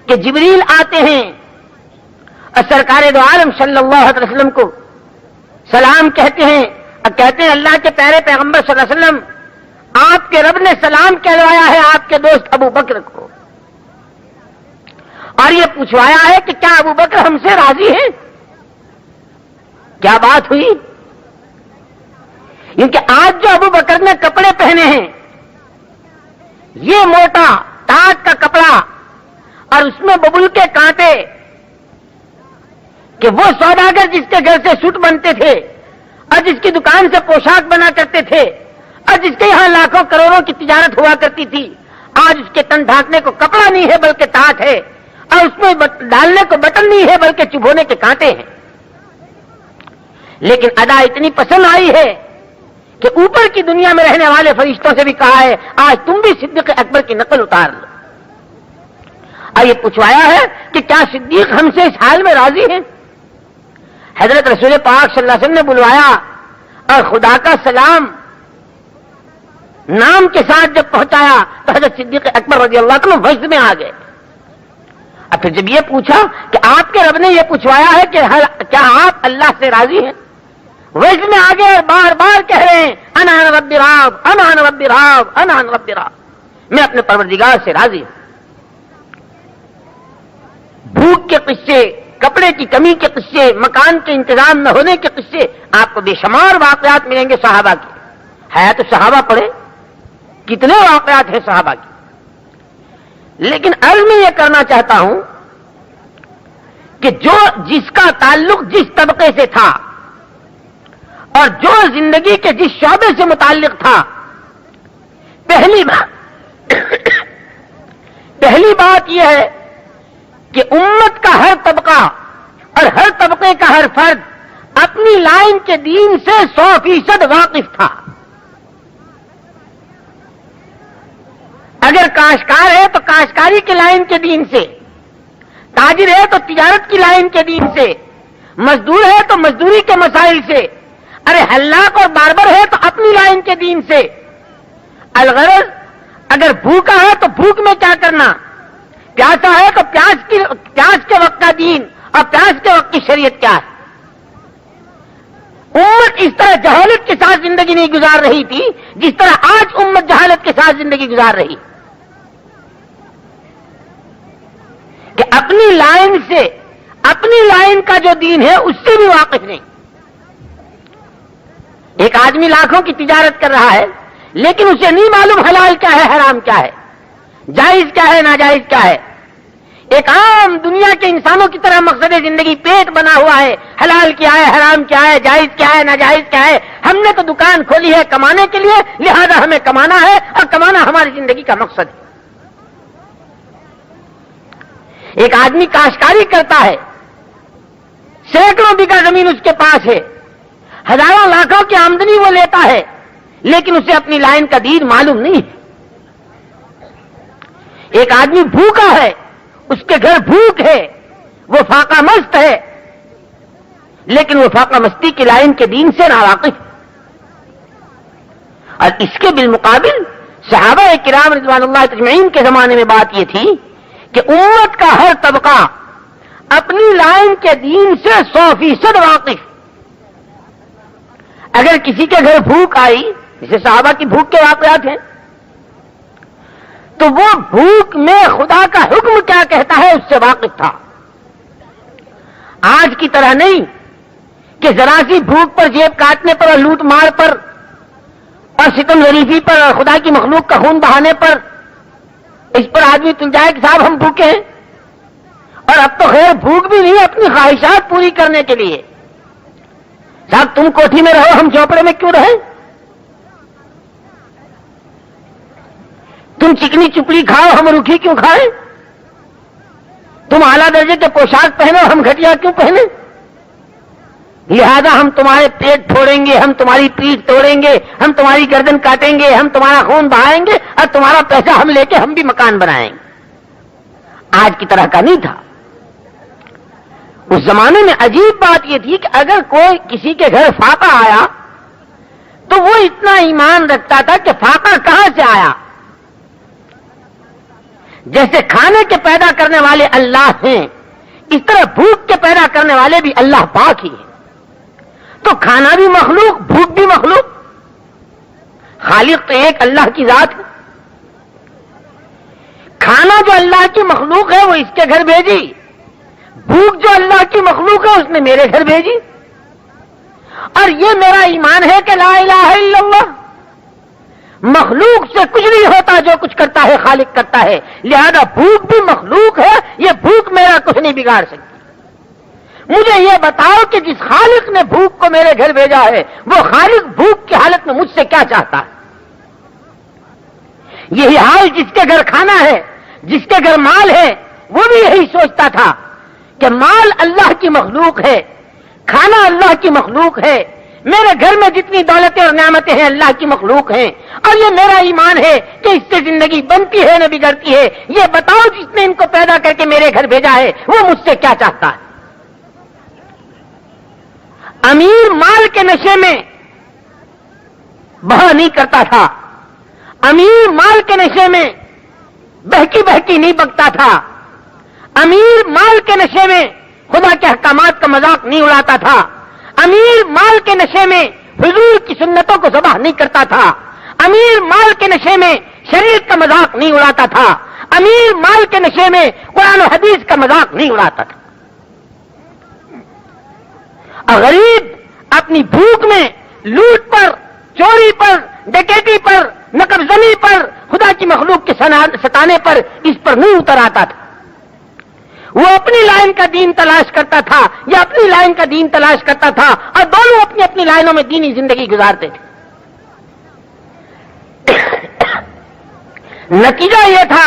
کہ جبریل آتے ہیں اور سرکار دو عالم صلی اللہ علیہ وسلم کو سلام کہتے ہیں، اور کہتے ہیں اللہ کے پیارے پیغمبر صلی اللہ علیہ وسلم، آپ کے رب نے سلام کہلوایا ہے آپ کے دوست ابو بکر کو، اور یہ پوچھوایا ہے کہ کیا ابو بکر ہم سے راضی ہیں؟ کیا بات ہوئی؟ کیونکہ آج جو ابو بکر نے کپڑے پہنے ہیں، یہ موٹا ٹاٹ کا کپڑا اور اس میں ببول کے کانٹے، کہ وہ سوداگر جس کے گھر سے سوٹ بنتے تھے اور جس کی دکان سے پوشاک بنا کرتے تھے اور جس کے یہاں لاکھوں کروڑوں کی تجارت ہوا کرتی تھی، آج اس کے تن ڈھانکنے کو کپڑا نہیں ہے بلکہ ٹاٹ ہے، اور اس میں ڈالنے کو بٹن نہیں ہے بلکہ چبھونے کے کانٹے ہیں۔ لیکن ادا اتنی پسند آئی ہے کہ اوپر کی دنیا میں رہنے والے فرشتوں سے بھی کہا ہے آج تم بھی صدیق اکبر کی نقل اتار لو۔ اور یہ پوچھوایا ہے کہ کیا صدیق ہم سے اس حال میں راضی ہیں؟ حضرت رسول پاک صلی اللہ علیہ وسلم نے بلوایا اور خدا کا سلام نام کے ساتھ جب پہنچایا تو حضرت صدیق اکبر رضی اللہ عنہ وجد میں آ گئے۔ اور پھر جب یہ پوچھا کہ آپ کے رب نے یہ پوچھوایا ہے کہ کیا آپ اللہ سے راضی ہیں، وجد میں آ گئے اور بار بار کہہ رہے ہیں انا رب راب، انا رب راب، انا رب راب، میں اپنے پروردگار سے راضی ہوں۔ بھوک کے قصے، کپڑے کی کمی کے قصے، مکان کے انتظام نہ ہونے کے قصے، آپ کو بے شمار واقعات ملیں گے صحابہ کے۔ ہے تو صحابہ پڑھے، کتنے واقعات ہیں صحابہ کے۔ لیکن عرض میں یہ کرنا چاہتا ہوں کہ جس کا تعلق جس طبقے سے تھا اور جو زندگی کے جس شعبے سے متعلق تھا، پہلی بات یہ ہے کہ امت کا ہر طبقہ اور ہر طبقے کا ہر فرد اپنی لائن کے دین سے 100% واقف تھا۔ اگر کاشتکار ہے تو کاشتکاری کی لائن کے دین سے، تاجر ہے تو تجارت کی لائن کے دین سے، مزدور ہے تو مزدوری کے مسائل سے، ارے حلاق اور باربر ہے تو اپنی لائن کے دین سے۔ الغرض اگر بھوکا ہے تو بھوک میں کیا کرنا، پیاسا ہے تو پیاس کے وقت کا دین اور پیاس کے وقت کی شریعت کیا ہے۔ امت اس طرح جہالت کے ساتھ زندگی نہیں گزار رہی تھی جس طرح آج امت جہالت کے ساتھ زندگی گزار رہی، کہ اپنی لائن سے، اپنی لائن کا جو دین ہے اس سے بھی واقف نہیں۔ ایک آدمی لاکھوں کی تجارت کر رہا ہے لیکن اسے نہیں معلوم حلال کیا ہے، حرام کیا ہے، جائز کیا ہے، ناجائز کیا ہے۔ ایک عام دنیا کے انسانوں کی طرح مقصد زندگی پیٹ بنا ہوا ہے، حلال کیا ہے، حرام کیا ہے، جائز کیا ہے، ناجائز کیا ہے۔ ہم نے تو دکان کھولی ہے کمانے کے لیے، لہذا ہمیں کمانا ہے اور کمانا ہماری زندگی کا مقصد ہے۔ ایک آدمی کاشتکاری کرتا ہے، سینکڑوں بیگھہ زمین اس کے پاس ہے، ہزاروں لاکھوں کی آمدنی وہ لیتا ہے، لیکن اسے اپنی لائن کا دین معلوم نہیں ہے۔ ایک آدمی بھوکا ہے، اس کے گھر بھوک ہے، وہ فاقہ مست ہے، لیکن وہ فاقہ مستی کی لائن کے دین سے ناواقف۔ اور اس کے بالمقابل صحابہ کرام رضوان اللہ اجمعین کے زمانے میں بات یہ تھی کہ امت کا ہر طبقہ اپنی لائن کے دین سے 100% واقف۔ اگر کسی کے گھر بھوک آئی، جسے صحابہ کی بھوک کے واقعات ہیں، تو وہ بھوک میں خدا کا حکم کیا کہتا ہے اس سے واقف تھا۔ آج کی طرح نہیں کہ ذرا سی بھوک پر، جیب کاٹنے پر اور لوٹ مار پر اور ستم ظریفی پر اور خدا کی مخلوق کا خون بہانے پر اس پر آدمی تل جائے کہ صاحب ہم بھوکے ہیں۔ اور اب تو خیر بھوک بھی نہیں، اپنی خواہشات پوری کرنے کے لیے، صاحب تم کوٹھی میں رہو ہم جھوپڑے میں کیوں رہیں، تم چکنی چپڑی کھاؤ ہم روکھی کیوں کھائیں، تم اعلیٰ درجے کے پوشاک پہنو ہم گھٹیا کیوں پہنے، لہذا ہم تمہارے پیٹ پھوڑیں گے، ہم تمہاری پیٹھ توڑیں گے، ہم تمہاری گردن کاٹیں گے، ہم تمہارا خون بہائیں گے اور تمہارا پیسہ ہم لے کے ہم بھی مکان بنائیں گے۔ آج کی طرح کا نہیں تھا۔ اس زمانے میں عجیب بات یہ تھی کہ اگر کوئی کسی کے گھر فاقہ آیا تو وہ اتنا ایمان رکھتا تھا کہ فاقہ کہاں سے آیا، جیسے کھانے کے پیدا کرنے والے اللہ ہیں اس طرح بھوک کے پیدا کرنے والے بھی اللہ پاک ہی ہیں۔ تو کھانا بھی مخلوق، بھوک بھی مخلوق، خالق تو ایک اللہ کی ذات ہے۔ کھانا جو اللہ کی مخلوق ہے وہ اس کے گھر بھیجی، بھوک جو اللہ کی مخلوق ہے اس نے میرے گھر بھیجی۔ اور یہ میرا ایمان ہے کہ لا الہ الا اللہ، مخلوق سے کچھ نہیں ہوتا، جو کچھ کرتا ہے خالق کرتا ہے، لہذا بھوک بھی مخلوق ہے، یہ بھوک میرا کچھ نہیں بگاڑ سکتی۔ مجھے یہ بتاؤ کہ جس خالق نے بھوک کو میرے گھر بھیجا ہے وہ خالق بھوک کی حالت میں مجھ سے کیا چاہتا ہے۔ یہی حال جس کے گھر کھانا ہے، جس کے گھر مال ہے، وہ بھی یہی سوچتا تھا کہ مال اللہ کی مخلوق ہے، کھانا اللہ کی مخلوق ہے، میرے گھر میں جتنی دولتیں اور نعمتیں ہیں اللہ کی مخلوق ہیں، اور یہ میرا ایمان ہے کہ اس سے زندگی بنتی ہے نہ بگڑتی ہے۔ یہ بتاؤ جس نے ان کو پیدا کر کے میرے گھر بھیجا ہے وہ مجھ سے کیا چاہتا ہے۔ امیر مال کے نشے میں بہا نہیں کرتا تھا، امیر مال کے نشے میں بہکی بہکی نہیں بکتا تھا، امیر مال کے نشے میں خدا کے احکامات کا مذاق نہیں اڑاتا تھا، امیر مال کے نشے میں حضور کی سنتوں کو ذبح نہیں کرتا تھا، امیر مال کے نشے میں شریعت کا مذاق نہیں اڑاتا تھا، امیر مال کے نشے میں قرآن و حدیث کا مذاق نہیں اڑاتا تھا۔ اور غریب اپنی بھوک میں لوٹ پر، چوری پر، ڈکیتی پر، نقب زنی پر، خدا کی مخلوق کے ستانے پر اس پر نہیں اتر آتا تھا۔ وہ اپنی لائن کا دین تلاش کرتا تھا یا اپنی لائن کا دین تلاش کرتا تھا، اور دونوں اپنی اپنی لائنوں میں دینی زندگی گزارتے تھے۔ نتیجہ یہ تھا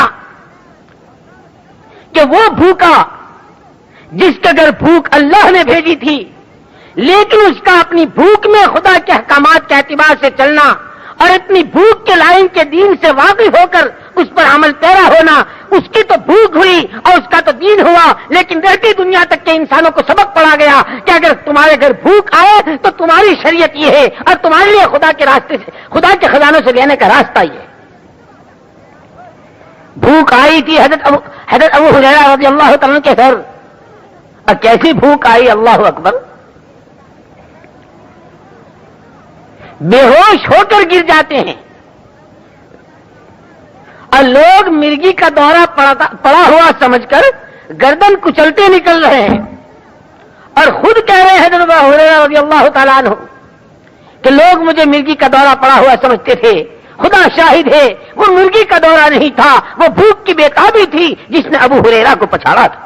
کہ وہ بھوکا جس کے گھر بھوک اللہ نے بھیجی تھی، لیکن اس کا اپنی بھوک میں خدا کے احکامات کے اعتبار سے چلنا اور اپنی بھوک کے لائن کے دین سے واقف ہو کر اس پر عمل پیرا ہونا، اس کی تو بھوک ہوئی اور اس کا تو دین ہوا، لیکن رہتی دنیا تک کے انسانوں کو سبق پڑا گیا کہ اگر تمہارے گھر بھوک آئے تو تمہاری شریعت یہ ہے اور تمہارے لیے خدا کے راستے سے، خدا کے خزانوں سے لینے کا راستہ یہ ہے۔ بھوک آئی تھی حضرت ابو ہریرہ رضی اللہ تعالیٰ کے گھر، اور کیسی بھوک آئی، اللہ اکبر۔ بے ہوش ہو کر گر جاتے ہیں، اور لوگ مرگی کا دورہ پڑا ہوا سمجھ کر گردن کچلتے نکل رہے ہیں، اور خود کہہ رہے ہیں حضرت ابو ہریرہ رضی اللہ تعالیٰ عنہ کہ لوگ مجھے مرگی کا دورہ پڑا ہوا سمجھتے تھے، خدا شاہد ہے وہ مرگی کا دورہ نہیں تھا، وہ بھوک کی بےتابی تھی جس نے ابو ہریرہ کو پچھاڑا تھا۔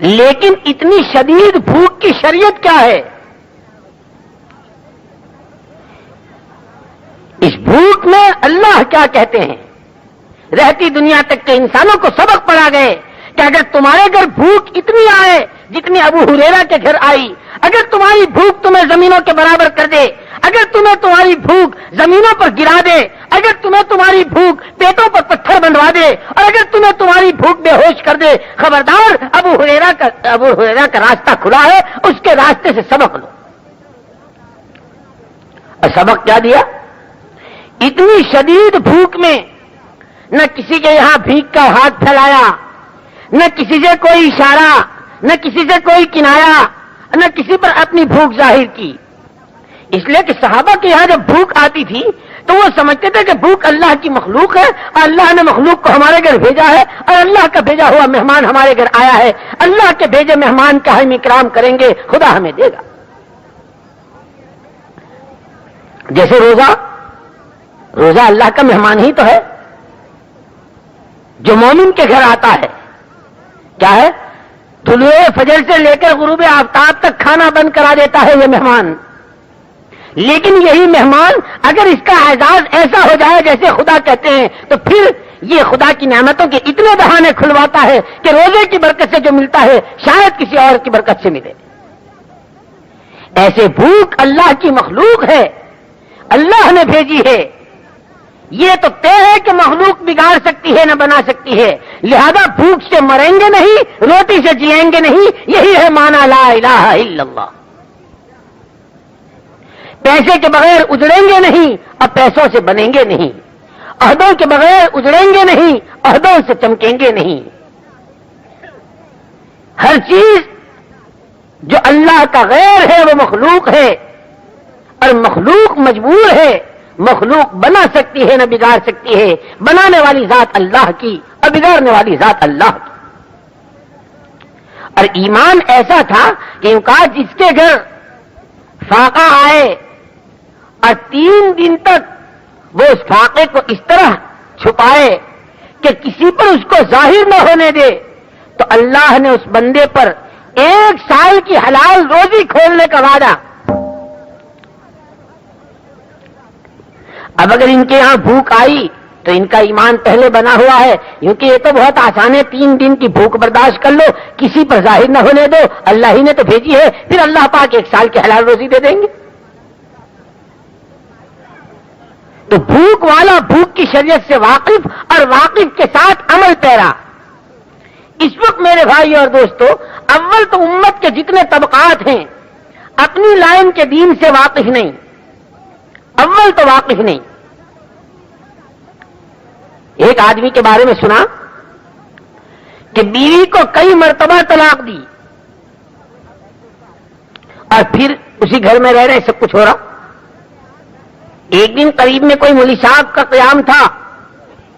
لیکن اتنی شدید بھوک کی شریعت کیا ہے؟ اس بھوک میں اللہ کیا کہتے ہیں؟ رہتی دنیا تک کے انسانوں کو سبق پڑھا گئے کہ اگر تمہارے گھر بھوک اتنی آئے جتنی ابو ہریرہ کے گھر آئی، اگر تمہاری بھوک تمہیں زمینوں کے برابر کر دے، اگر تمہیں تمہاری بھوک زمینوں پر گرا دے، اگر تمہیں تمہاری بھوک پیٹوں پر پتھر بندھوا دے، اور اگر تمہیں تمہاری بھوک بے ہوش کر دے، خبردار ابو ہریرہ کا راستہ کھلا ہے، اس کے راستے سے سبق لو۔ اور سبق کیا دیا؟ اتنی شدید بھوک میں نہ کسی کے یہاں بھیک کا ہاتھ پھیلایا، نہ کسی سے کوئی اشارہ، نہ کسی سے کوئی کنایا، نہ کسی پر اپنی بھوک ظاہر کی، اس لیے کہ صحابہ کے یہاں جب بھوک آتی تھی تو وہ سمجھتے تھے کہ بھوک اللہ کی مخلوق ہے، اور اللہ نے مخلوق کو ہمارے گھر بھیجا ہے، اور اللہ کا بھیجا ہوا مہمان ہمارے گھر آیا ہے، اللہ کے بھیجے مہمان کا ہم اکرام کریں گے، خدا ہمیں دے گا۔ جیسے روزہ اللہ کا مہمان ہی تو ہے، جو مومن کے گھر آتا ہے کیا ہے؟ طلوع فجر سے لے کر غروب آفتاب تک کھانا بند کرا دیتا ہے یہ مہمان۔ لیکن یہی مہمان اگر اس کا اعزاز ایسا ہو جائے جیسے خدا کہتے ہیں تو پھر یہ خدا کی نعمتوں کے اتنے بہانے کھلواتا ہے کہ روزے کی برکت سے جو ملتا ہے شاید کسی اور کی برکت سے ملے۔ ایسے بھوک اللہ کی مخلوق ہے، اللہ نے بھیجی ہے، یہ تو طے ہے کہ مخلوق بگاڑ سکتی ہے نہ بنا سکتی ہے، لہذا بھوک سے مریں گے نہیں، روٹی سے جیئیں گے نہیں، یہی ہے معنی لا الہ الا اللہ۔ پیسے کے بغیر اجڑیں گے نہیں اور پیسوں سے بنیں گے نہیں، عہدوں کے بغیر اجڑیں گے نہیں، عہدوں سے چمکیں گے نہیں۔ ہر چیز جو اللہ کا غیر ہے وہ مخلوق ہے، اور مخلوق مجبور ہے، مخلوق بنا سکتی ہے نہ بگاڑ سکتی ہے، بنانے والی ذات اللہ کی اور بگاڑنے والی ذات اللہ کی۔ اور ایمان ایسا تھا کہ جس کے گھر فاقہ آئے اور 3 دن تک وہ اس فاقے کو اس طرح چھپائے کہ کسی پر اس کو ظاہر نہ ہونے دے، تو اللہ نے اس بندے پر 1 سال کی حلال روزی کھولنے کا وعدہ۔ اب اگر ان کے یہاں بھوک آئی تو ان کا ایمان پہلے بنا ہوا ہے، کیونکہ یہ تو بہت آسان ہے، 3 دن کی بھوک برداشت کر لو، کسی پر ظاہر نہ ہونے دو، اللہ ہی نے تو بھیجی ہے، پھر اللہ پاک 1 سال کی حلال روزی دے دیں گے۔ تو بھوک والا بھوک کی شریعت سے واقف اور واقف کے ساتھ عمل پیرا۔ اس وقت میرے بھائی اور دوستو، اول تو امت کے جتنے طبقات ہیں اپنی لائن کے دین سے واقف نہیں، اول تو واقف نہیں۔ ایک آدمی کے بارے میں سنا کہ بیوی کو کئی مرتبہ طلاق دی اور پھر اسی گھر میں رہ رہے سب کچھ ہو رہا۔ ایک دن قریب میں کوئی مولوی صاحب کا قیام تھا،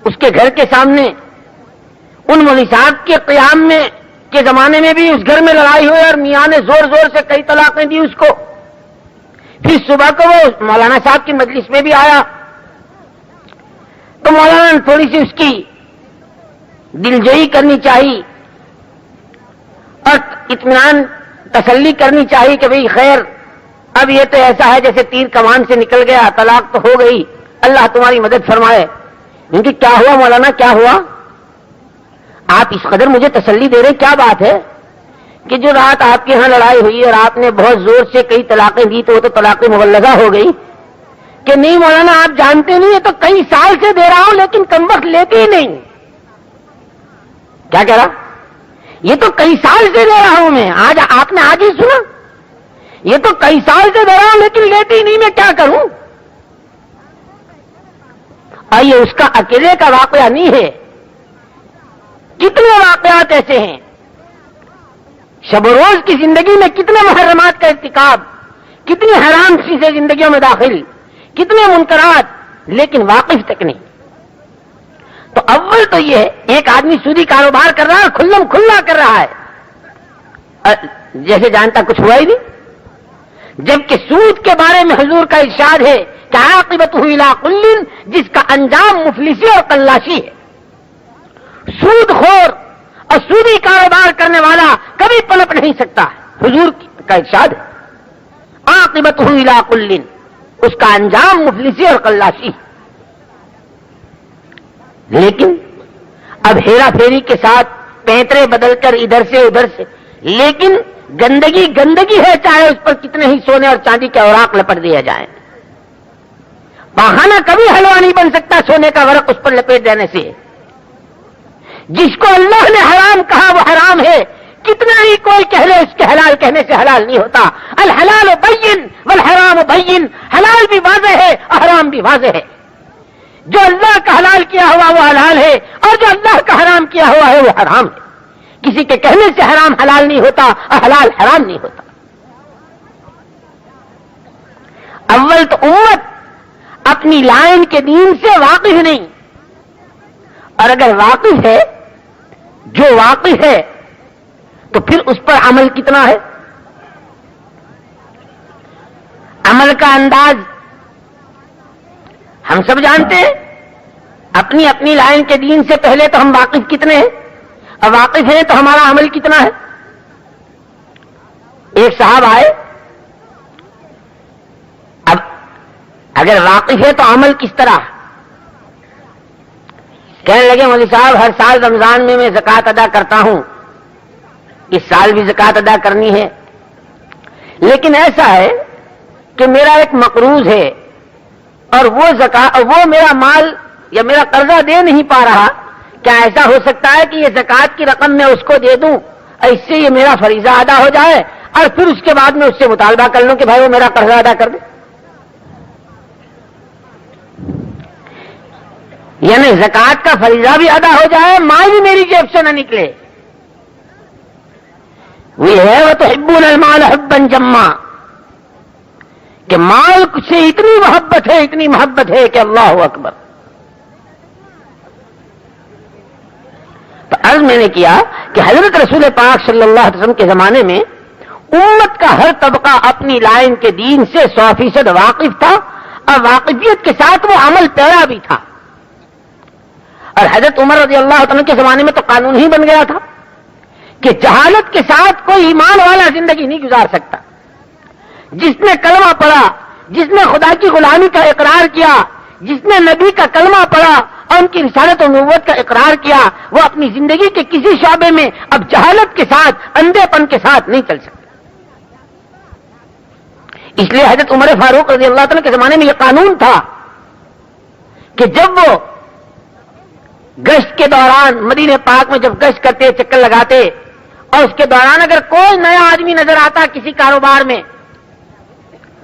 اس کے گھر کے سامنے، ان مولوی صاحب کے قیام میں کے زمانے میں بھی اس گھر میں لڑائی ہوئی اور میاں نے زور زور سے کئی طلاقیں دی اس کو۔ پھر صبح کو وہ مولانا صاحب کی مجلس میں بھی آیا تو مولانا نے تھوڑی سی اس کی دلجوئی کرنی چاہیے اور اطمینان تسلی کرنی چاہیے کہ بھئی خیر، اب یہ تو ایسا ہے جیسے تیر کمان سے نکل گیا، طلاق تو ہو گئی، اللہ تمہاری مدد فرمائے۔ کیونکہ کیا ہوا مولانا، کیا ہوا؟ آپ اس قدر مجھے تسلی دے رہے، کیا بات ہے؟ کہ جو رات آپ کے ہاں لڑائی ہوئی اور آپ نے بہت زور سے کئی طلاقیں دی تو وہ تو طلاق مغلظہ ہو گئی۔ کہ نہیں مولانا آپ جانتے نہیں، یہ تو کئی سال سے دے رہا ہوں لیکن کم وقت لیتے ہی نہیں۔ کیا کہہ رہا؟ یہ تو کئی سال سے دے رہا ہوں میں، آج آپ نے آج ہی سنا، یہ تو کئی سال سے دے رہا ہوں لیکن لیتی ہی نہیں، میں کیا کروں؟ آئیے اس کا اکیلے کا واقعہ نہیں ہے، کتنے واقعات ایسے ہیں، شب و روز کی زندگی میں کتنے محرمات کا ارتکاب، کتنی حرام چیزیں زندگیوں میں داخل، کتنے منکرات، لیکن واقف تک نہیں. تو اول تو یہ ایک آدمی سودی کاروبار کر رہا ہے، کھلم کھلا کر رہا ہے جیسے جانتا کچھ ہوا ہی نہیں، جبکہ سود کے بارے میں حضور کا ارشاد ہے کہ عاقبتہ الی کل، جس کا انجام مفلسی اور قلاشی ہے. سود خور اور سودی کاروبار کرنے والا کبھی پلٹ نہیں سکتا. حضور کا ارشاد ہے عاقبتہ الی کل، اس کا انجام مفلسی اور قلاشی. لیکن اب ہیرا پھیری کے ساتھ پینترے بدل کر ادھر سے ادھر سے، لیکن گندگی گندگی ہے، چاہے اس پر کتنے ہی سونے اور چاندی کے اوراق لپٹ دیا جائے. بہانہ کبھی حلوہ نہیں بن سکتا سونے کا ورق اس پر لپیٹ دینے سے. جس کو اللہ نے حرام کہا وہ حرام ہے، کتنا ہی کوئی کہہ لے اس کے حلال کہنے سے حلال نہیں ہوتا. الحلال بین والحرام بین، حلال بھی واضح ہے حرام بھی واضح ہے. جو اللہ کا حلال کیا ہوا وہ حلال ہے، اور جو اللہ کا حرام کیا ہوا ہے وہ حرام ہے. کسی کے کہنے سے حرام حلال نہیں ہوتا اور حلال حرام نہیں ہوتا. اول تو امت اپنی لائن کے دین سے واقف نہیں، اور اگر واقف ہے، جو واقف ہے، تو پھر اس پر عمل کتنا ہے. عمل کا انداز ہم سب جانتے ہیں. اپنی اپنی لائن کے دین سے پہلے تو ہم واقف کتنے ہیں، اور واقف ہیں تو ہمارا عمل کتنا ہے. ایک صاحب آئے، اب اگر واقف ہے تو عمل کس طرح. کہنے لگے مولوی صاحب ہر سال رمضان میں زکوٰۃ ادا کرتا ہوں، اس سال بھی زکوٰۃ ادا کرنی ہے، لیکن ایسا ہے کہ میرا ایک مقروض ہے اور وہ میرا مال یا میرا قرضہ دے نہیں پا رہا. کیا ایسا ہو سکتا ہے کہ یہ زکوٰۃ کی رقم میں اس کو دے دوں اور اس سے یہ میرا فریضہ ادا ہو جائے، اور پھر اس کے بعد میں اس سے مطالبہ کر لوں کہ بھائی وہ میرا قرضہ ادا کر دے. یعنی زکوٰۃ کا فریضہ بھی ادا ہو جائے، مال بھی میری جیب سے نہ نکلے. وہ ہے وتحبون المال حبا جما، کہ مال سے اتنی محبت ہے، اتنی محبت ہے کہ اللہ اکبر. تو عرض میں نے کیا کہ حضرت رسول پاک صلی اللہ علیہ وسلم کے زمانے میں امت کا ہر طبقہ اپنی لائن کے دین سے 100% واقف تھا، اور واقفیت کے ساتھ وہ عمل پیرا بھی تھا. اور حضرت عمر رضی اللہ عنہ کے زمانے میں تو قانون ہی بن گیا تھا کہ جہالت کے ساتھ کوئی ایمان والا زندگی نہیں گزار سکتا. جس نے کلمہ پڑھا، جس نے خدا کی غلامی کا اقرار کیا، جس نے نبی کا کلمہ پڑھا اور ان کی رسالت و نبوت کا اقرار کیا، وہ اپنی زندگی کے کسی شعبے میں اب جہالت کے ساتھ، اندھے پن کے ساتھ نہیں چل سکتا. اس لیے حضرت عمر فاروق رضی اللہ عنہ کے زمانے میں یہ قانون تھا کہ جب وہ گشت کے دوران مدینہ پاک میں جب گشت کرتے، چکر لگاتے، اور اس کے دوران اگر کوئی نیا آدمی نظر آتا کسی کاروبار میں،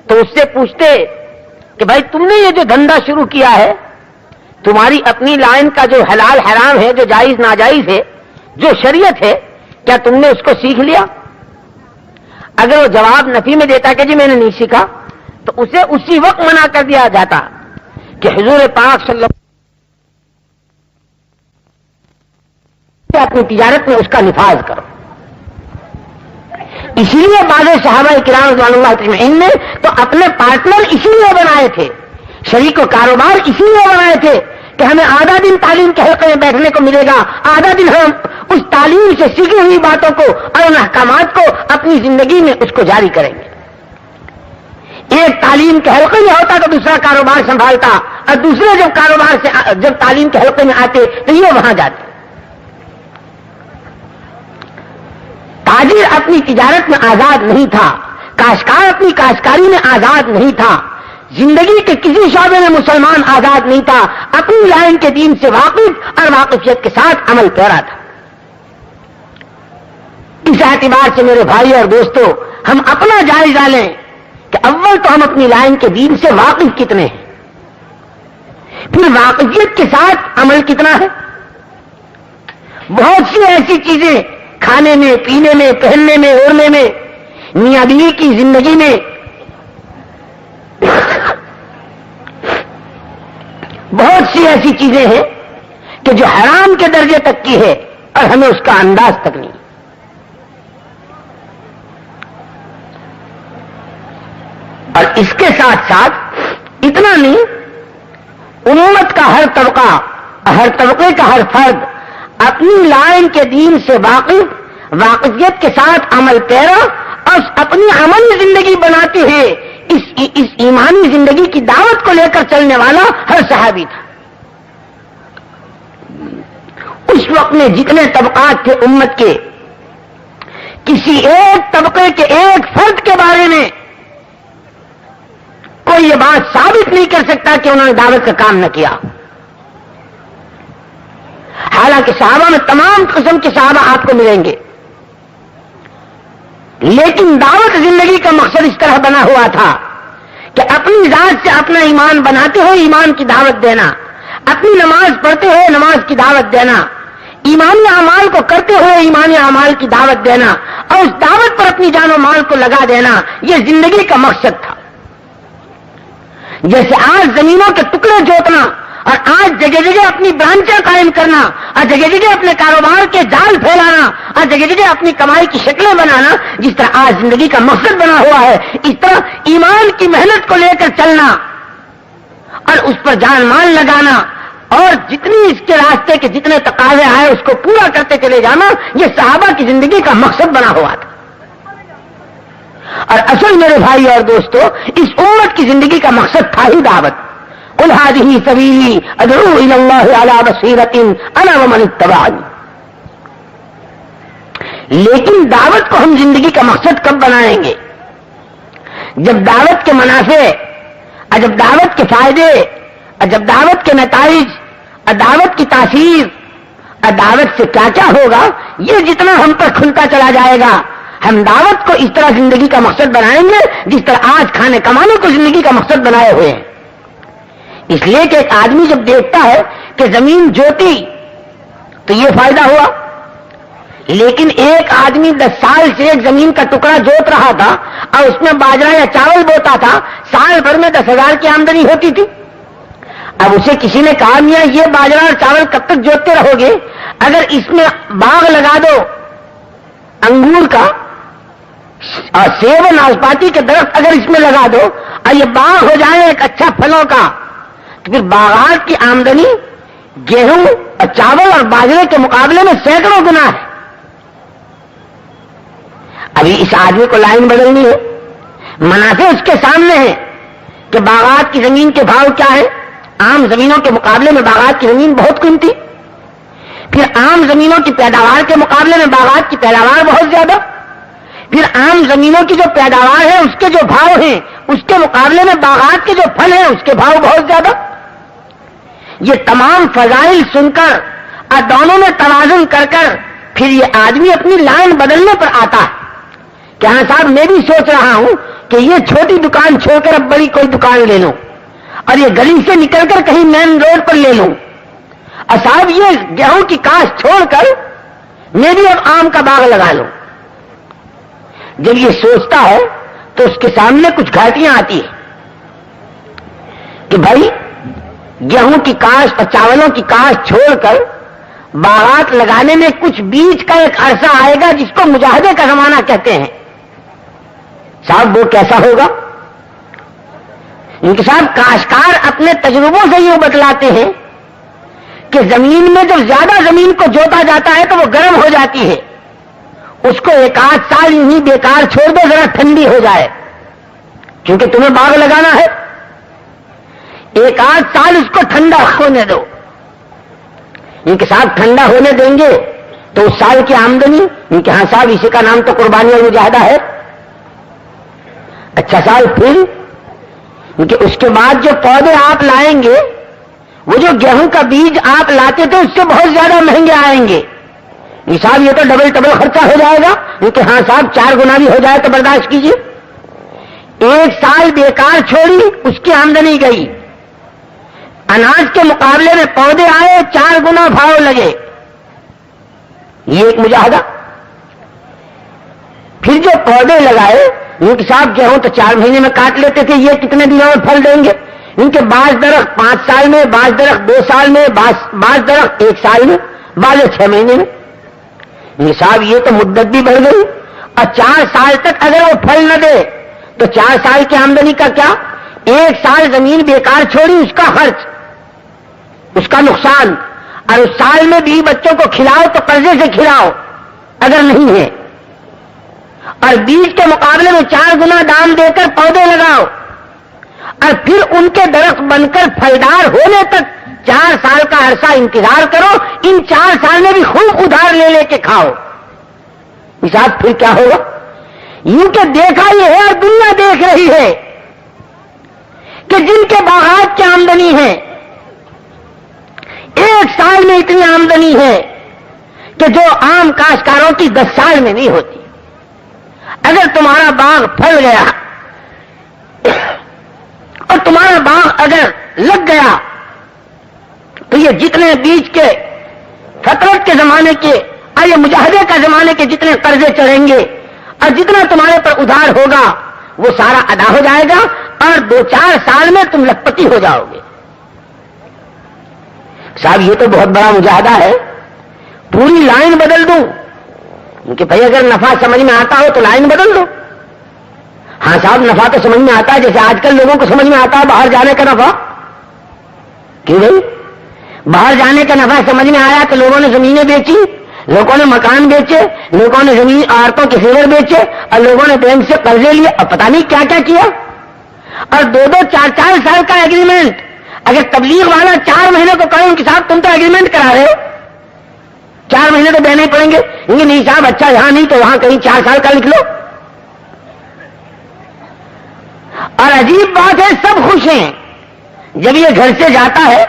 تو اس سے پوچھتے کہ بھائی تم نے یہ جو دھندا شروع کیا ہے، تمہاری اپنی لائن کا جو حلال حرام ہے، جو جائز ناجائز ہے، جو شریعت ہے، کیا تم نے اس کو سیکھ لیا؟ اگر وہ جواب نفی میں دیتا کہ جی میں نے نہیں سیکھا، تو اسے اسی وقت منع کر دیا جاتا کہ حضور پاک صلی اللہ علیہ وسلم اپنی تجارت میں اس کا نفاذ کرو. اسی لیے بعض صحابہ کرام رضوان اللہ اجمعین نے تو اپنے پارٹنر اسی لیے بنائے تھے، شریک و کاروبار اسی لیے بنائے تھے کہ ہمیں آدھا دن تعلیم کے حلقے میں بیٹھنے کو ملے گا، آدھا دن ہم اس تعلیم سے سیکھی ہوئی باتوں کو اور ان احکامات کو اپنی زندگی میں اس کو جاری کریں گے. ایک تعلیم کے حلقے میں ہوتا تو دوسرا کاروبار سنبھالتا، اور دوسرے جب کاروبار سے جب تعلیم کے حلقے میں آتے تو یہ وہاں جاتے. تاجر اپنی تجارت میں آزاد نہیں تھا، کاشتکار اپنی کاشتکاری میں آزاد نہیں تھا، زندگی کے کسی شعبے میں مسلمان آزاد نہیں تھا، اپنی لائن کے دین سے واقف اور واقفیت کے ساتھ عمل پیرا تھا. اس اعتبار سے میرے بھائی اور دوستو، ہم اپنا جائزہ لیں کہ اول تو ہم اپنی لائن کے دین سے واقف کتنے ہیں، پھر واقفیت کے ساتھ عمل کتنا ہے. بہت سی ایسی چیزیں کھانے میں، پینے میں، پہننے میں، اوڑھنے میں، میاں بیوی کی زندگی میں بہت سی ایسی چیزیں ہیں کہ جو حرام کے درجے تک کی ہے اور ہمیں اس کا انداز تک نہیں. اور اس کے ساتھ ساتھ اتنا نہیں، امت کا ہر طبقہ، ہر طبقے کا ہر فرد اپنی لائن کے دین سے واقفیت کے ساتھ عمل پیرا اور اپنی عملی زندگی بناتے ہوئے اس ایمانی زندگی کی دعوت کو لے کر چلنے والا ہر صحابی تھا. اس وقت میں جتنے طبقات تھے امت کے، کسی ایک طبقے کے ایک فرد کے بارے میں کوئی یہ بات ثابت نہیں کر سکتا کہ انہوں نے دعوت کا کام نہ کیا. حالانکہ صحابہ میں تمام قسم کے صحابہ آپ کو ملیں گے، لیکن دعوت زندگی کا مقصد اس طرح بنا ہوا تھا کہ اپنی ذات سے اپنا ایمان بناتے ہوئے ایمان کی دعوت دینا، اپنی نماز پڑھتے ہوئے نماز کی دعوت دینا، ایمانی اعمال کو کرتے ہوئے ایمانی اعمال کی دعوت دینا اور اس دعوت پر اپنی جان و مال کو لگا دینا، یہ زندگی کا مقصد تھا. جیسے آج زمینوں کے ٹکڑے جوتنا اور آج جگہ جگہ اپنی برانچیں قائم کرنا اور جگہ جگہ اپنے کاروبار کے جال پھیلانا اور جگہ جگہ اپنی کمائی کی شکلیں بنانا، جس طرح آج زندگی کا مقصد بنا ہوا ہے، اس طرح ایمان کی محنت کو لے کر چلنا اور اس پر جان مال لگانا اور جتنی اس کے راستے کے جتنے تقاضے آئے اس کو پورا کرتے چلے جانا، یہ صحابہ کی زندگی کا مقصد بنا ہوا تھا. اور اصل میرے بھائی اور دوستو، اس امت کی زندگی کا مقصد تھا ہی دعوت. قل هذه سبيلي ادعو الى الله على بصيرة انا ومن اتبعني. لیکن دعوت کو ہم زندگی کا مقصد کب بنائیں گے؟ جب دعوت کے منافع اور جب دعوت کے فائدے اور جب دعوت کے نتائج اور دعوت کی تاثیر اور دعوت سے کیا کیا ہوگا، یہ جتنا ہم پر کھلتا چلا جائے گا، ہم دعوت کو اس طرح زندگی کا مقصد بنائیں گے جس طرح آج کھانے کمانے کو زندگی کا مقصد بنائے ہوئے ہیں. اس لیے کہ ایک آدمی جب دیکھتا ہے کہ زمین جوتی تو یہ فائدہ ہوا، لیکن ایک آدمی 10 سال سے ایک زمین کا ٹکڑا جوت رہا تھا اور اس میں باجرہ یا چاول بوتا تھا، سال بھر میں 10,000 کی آمدنی ہوتی تھی. اب اسے کسی نے کہا میاں یہ باجرہ اور چاول کب تک جوتتے رہو گے؟ اگر اس میں باغ لگا دو انگور کا اور سیب و ناشپاتی کے درخت اگر اس میں لگا دو اور یہ باغ ہو جائے ایک اچھا پھلوں کا، تو پھر باغات کی آمدنی گیہوں اور چاول اور باجرے کے مقابلے میں سینکڑوں گنا ہے. ابھی اس آدمی کو لائن بدلنی ہے، منافع اس کے سامنے ہے کہ باغات کی زمین کے بھاؤ کیا ہے. عام زمینوں کے مقابلے میں باغات کی زمین بہت قیمتی، پھر عام زمینوں کی پیداوار کے مقابلے میں باغات کی پیداوار بہت زیادہ، پھر عام زمینوں کی جو پیداوار ہے اس کے جو بھاؤ ہیں اس کے مقابلے میں باغات کے جو پھل ہیں اس کے بھاؤ بہت زیادہ. یہ تمام فضائل سن کر اور دونوں میں توازن کر کر پھر یہ آدمی اپنی لائن بدلنے پر آتا ہے کہ ہاں صاحب میں بھی سوچ رہا ہوں کہ یہ چھوٹی دکان چھوڑ کر اب بڑی کوئی دکان لے لوں اور یہ گلی سے نکل کر کہیں مین روڈ پر لے لوں، اور صاحب یہ گیہوں کی کاشت چھوڑ کر میں بھی اب آم کا باغ لگا لوں. جب یہ سوچتا ہے تو اس کے سامنے کچھ گھاٹیاں آتی ہیں کہ بھائی گیہوں کی کاشت اور چاولوں کی کاشت چھوڑ کر باغات لگانے میں کچھ بیچ کا ایک عرصہ آئے گا جس کو مجاہدے کا زمانہ کہتے ہیں. صاحب وہ کیسا ہوگا؟ ان کے صاحب کاشتکار اپنے تجربوں سے یہ بتلاتے ہیں کہ زمین میں جب زیادہ زمین کو جوتا جاتا ہے تو وہ گرم ہو جاتی ہے، اس کو 1-8 سال یوں ہی بیکار چھوڑ دو ذرا ٹھنڈی ہو جائے، کیونکہ تمہیں باغ لگانا ہے. 1-8 سال اس کو ٹھنڈا ہونے دو. ان کے ساتھ ٹھنڈا ہونے دیں گے تو اس سال کی آمدنی ان کے ہاں صاحب اسی کا نام تو قربانی اور مجاہدہ ہے. اچھا سال پھر ان کے اس کے بعد جو پودے آپ لائیں گے وہ جو گیہوں کا بیج آپ لاتے تھے اس سے بہت زیادہ مہنگے آئیں گے. صاحب یہ تو ڈبل خرچہ ہو جائے گا. ان کے ہاں صاحب 4 گنا بھی ہو جائے تو برداشت کیجیے. 1 سال بیکار چھوڑی اس کی آمدنی گئی، اناج کے مقابلے میں پودے آئے 4 گنا بھاؤ لگے، یہ ایک مجاہدہ. پھر جو پودے لگائے ان کے صاحب گیہوں تو 4 مہینے میں کاٹ لیتے تھے، یہ کتنے دنوں میں پھل دیں گے؟ ان کے بعض درخت 5 سال میں، بعض درخت 2 سال میں، بعض درخت 1 سال میں، بعض 6 مہینے میں. نصاب یہ تو مدت بھی بڑھ گئی. اور 4 سال تک اگر وہ پھل نہ دے تو 4 سال کی آمدنی کا کیا؟ 1 سال زمین بیکار چھوڑی، اس کا خرچ، اس کا نقصان. اور اس سال میں بھی بچوں کو کھلاؤ تو قرضے سے کھلاؤ اگر نہیں ہے. اور بیج کے مقابلے میں 4 گنا دام دے کر پودے لگاؤ اور پھر ان کے درخت بن کر پھلدار ہونے تک 4 سال کا عرصہ انتظار کرو. ان 4 سال میں بھی خوب ادھار لے لے کے کھاؤ. نصاب پھر کیا ہوگا؟ یوں کہ دیکھا یہ ہے اور دنیا دیکھ رہی ہے کہ جن کے باغات کی آمدنی ہے 1 سال میں اتنی آمدنی ہے کہ جو عام کاشتکاروں کی 10 سال میں نہیں ہوتی. اگر تمہارا باغ پھل گیا اور تمہارا باغ اگر لگ گیا تو یہ جتنے بیج کے فطرت کے زمانے کے اور یہ مجاہدے کا زمانے کے جتنے قرضے چڑھیں گے اور جتنا تمہارے پر ادھار ہوگا وہ سارا ادا ہو جائے گا اور 2-4 سال میں تم لکھپتی ہو جاؤ گے. صاحب یہ تو بہت بڑا مجاہدہ ہے. پوری لائن بدل دوں کہ بھائی اگر نفع سمجھ میں آتا ہو تو لائن بدل دو. ہاں صاحب نفع تو سمجھ میں آتا ہے، جیسے آج کل لوگوں کو سمجھ میں آتا ہے باہر جانے کا نفع. کیوں بھائی؟ باہر جانے کا نفع سمجھ میں آیا تو لوگوں نے زمینیں بیچی، لوگوں نے مکان بیچے، لوگوں نے زمین عورتوں کے فیور بیچے اور لوگوں نے بینک سے قرضے لیے اور پتہ نہیں کیا کیا کیا. اور 2-2, 4-4 سال کا ایگریمنٹ. اگر تبلیغ والا 4 مہینے کو کہوں کہ صاحب تم تو ایگریمنٹ کرا رہے ہو، 4 مہینے تو دینے پڑیں گے. نہیں صاحب اچھا یہاں نہیں تو وہاں کہیں 4 سال کا لکھ لو. اور عجیب بات ہے سب خوش ہیں جب یہ گھر سے جاتا ہے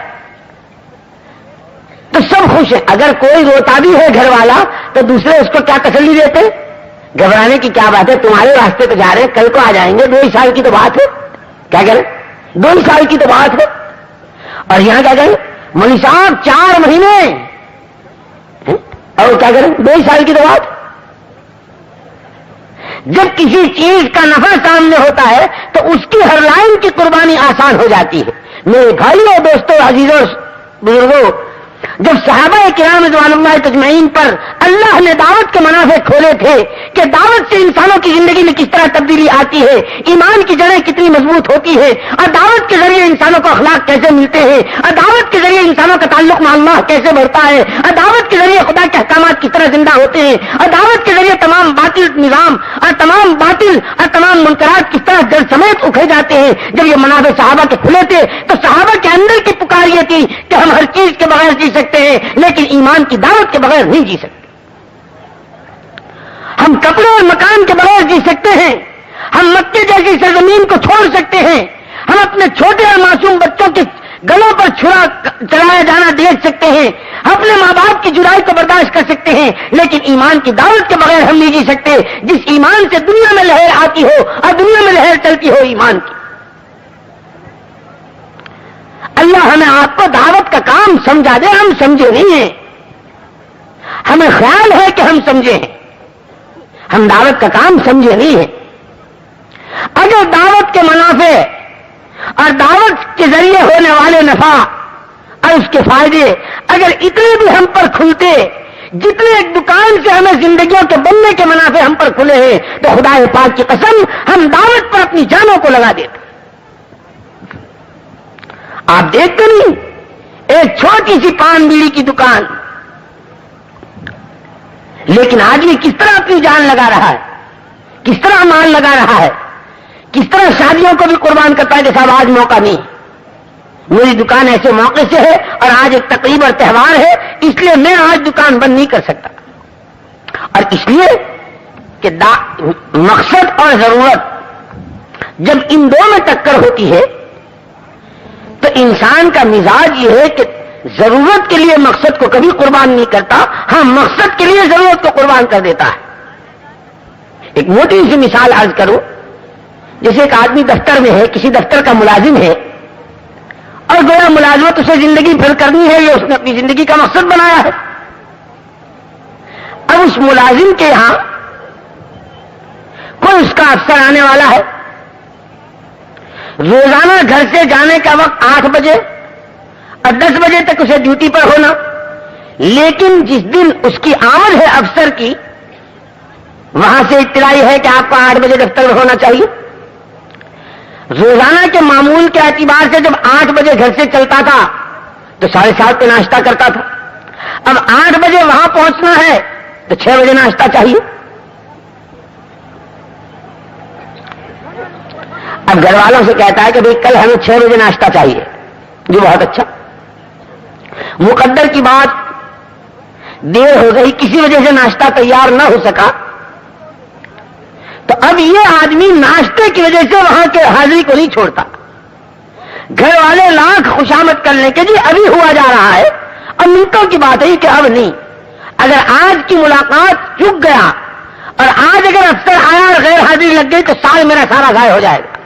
تو سب خوش ہیں. اگر کوئی روتا بھی ہے گھر والا تو دوسرے اس کو کیا تسلی دیتے؟ گھبرانے کی کیا بات ہے، تمہارے راستے پہ جا رہے ہیں، کل کو آ جائیں گے، 2 سال کی تو بات ہے. کیا کریں؟ 2 سال کی تو بات ہے. اور یہاں کیا کریں؟ مولوی صاحب 4 مہینے اور کیا کریں؟ 2 سال کی تو بات. جب کسی چیز کا نفع سامنے ہوتا ہے تو اس کی ہر لائن کی قربانی آسان ہو جاتی ہے. میرے بھائیوں، دوستوں، عزیزوں، بزرگوں، جب صحابہ کرام رضوان اللہ تجمعین پر اللہ نے دعوت کے منافع کھولے تھے کہ دعوت سے انسانوں کی زندگی میں کس طرح تبدیلی آتی ہے، ایمان کی جڑیں کتنی مضبوط ہوتی ہے، اور دعوت کے ذریعے انسانوں کو اخلاق کیسے ملتے ہیں، اور دعوت کے ذریعے انسانوں کا تعلق مع اللہ کیسے بڑھتا ہے، اور دعوت کے ذریعے خدا کے احکامات کس طرح زندہ ہوتے ہیں، اور دعوت کے ذریعے تمام باطل نظام اور تمام باطل اور تمام منکرات کس طرح جڑ سمیت اکھڑ جاتے ہیں. جب یہ منافع صحابہ کے کھلے تھے تو صحابہ کے اندر کی پکار یہ تھی کہ ہم ہر چیز کے بغیر جی سکتے ہیں لیکن ایمان کی دعوت کے بغیر نہیں جی سکتے. ہم کپڑے اور مکان کے بغیر جی سکتے ہیں، ہم مکے جیسی سرزمین کو چھوڑ سکتے ہیں، ہم اپنے چھوٹے اور معصوم بچوں کے گلوں پر چھرا چلایا جانا دیکھ سکتے ہیں، اپنے ماں باپ کی جدائی کو برداشت کر سکتے ہیں، لیکن ایمان کی دعوت کے بغیر ہم نہیں جی سکتے. جس ایمان سے دنیا میں لہر آتی ہو اور دنیا میں لہر چلتی ہو ایمان کی. اللہ ہمیں آپ کو دعوت کا کام سمجھا دے، ہم سمجھے نہیں ہیں. ہمیں خیال ہے کہ ہم سمجھے ہیں، ہم دعوت کا کام سمجھے نہیں ہیں. اگر دعوت کے منافع اور دعوت کے ذریعے ہونے والے نفع اور اس کے فائدے اگر اتنے بھی ہم پر کھلتے جتنے ایک دکان سے ہمیں زندگیوں کے بننے کے منافع ہم پر کھلے ہیں تو خدا پاک کی قسم ہم دعوت پر اپنی جانوں کو لگا دیتے. آپ دیکھتے نہیں ایک چھوٹی سی پان بیڑی کی دکان، لیکن آدمی کس طرح اپنی جان لگا رہا ہے، کس طرح مال لگا رہا ہے، کس طرح شادیوں کو بھی قربان کرتا ہے کہ صاحب آج موقع نہیں، میری دکان ایسے موقع سے ہے اور آج ایک تقریب اور تہوار ہے اس لیے میں آج دکان بند نہیں کر سکتا. اور اس لیے کہ مقصد اور ضرورت جب ان دو میں ٹکر ہوتی ہے تو انسان کا مزاج یہ ہے کہ ضرورت کے لیے مقصد کو کبھی قربان نہیں کرتا، ہاں مقصد کے لیے ضرورت کو قربان کر دیتا ہے. ایک موٹی سی مثال عرض کروں، جیسے ایک آدمی دفتر میں ہے، کسی دفتر کا ملازم ہے اور گویا ملازمت اسے زندگی بھر کرنی ہے، یہ اس نے اپنی زندگی کا مقصد بنایا ہے. اب اس ملازم کے یہاں کوئی اس کا افسر آنے والا ہے، روزانہ گھر سے جانے کا وقت 8 بجے اور 10 بجے تک اسے ڈیوٹی پر ہونا، لیکن جس دن اس کی آمد ہے افسر کی، وہاں سے اطلاع ہے کہ آپ کو 8 بجے دفتر میں ہونا چاہیے۔ روزانہ کے معمول کے اعتبار سے جب 8 بجے گھر سے چلتا تھا تو 7:30 پہ ناشتہ کرتا تھا، اب 8 بجے وہاں پہنچنا ہے تو 6 بجے ناشتہ چاہیے۔ اب گھر والوں سے کہتا ہے کہ بھئی کل ہمیں 6 بجے ناشتہ چاہیے، جو بہت اچھا، مقدر کی بات دیر ہو گئی، کسی وجہ سے ناشتہ تیار نہ ہو سکا، تو اب یہ آدمی ناشتے کی وجہ سے وہاں کے حاضری کو نہیں چھوڑتا۔ گھر والے لاکھ خوشامد کر لیں کہ جی ابھی ہوا جا رہا ہے، اب منٹوں کی بات ہے کہ اب نہیں۔ اگر آج کی ملاقات چک گیا اور آج اگر افسر آیا اور غیر حاضری لگ گئی تو سال میرا سارا ضائع ہو جائے گا،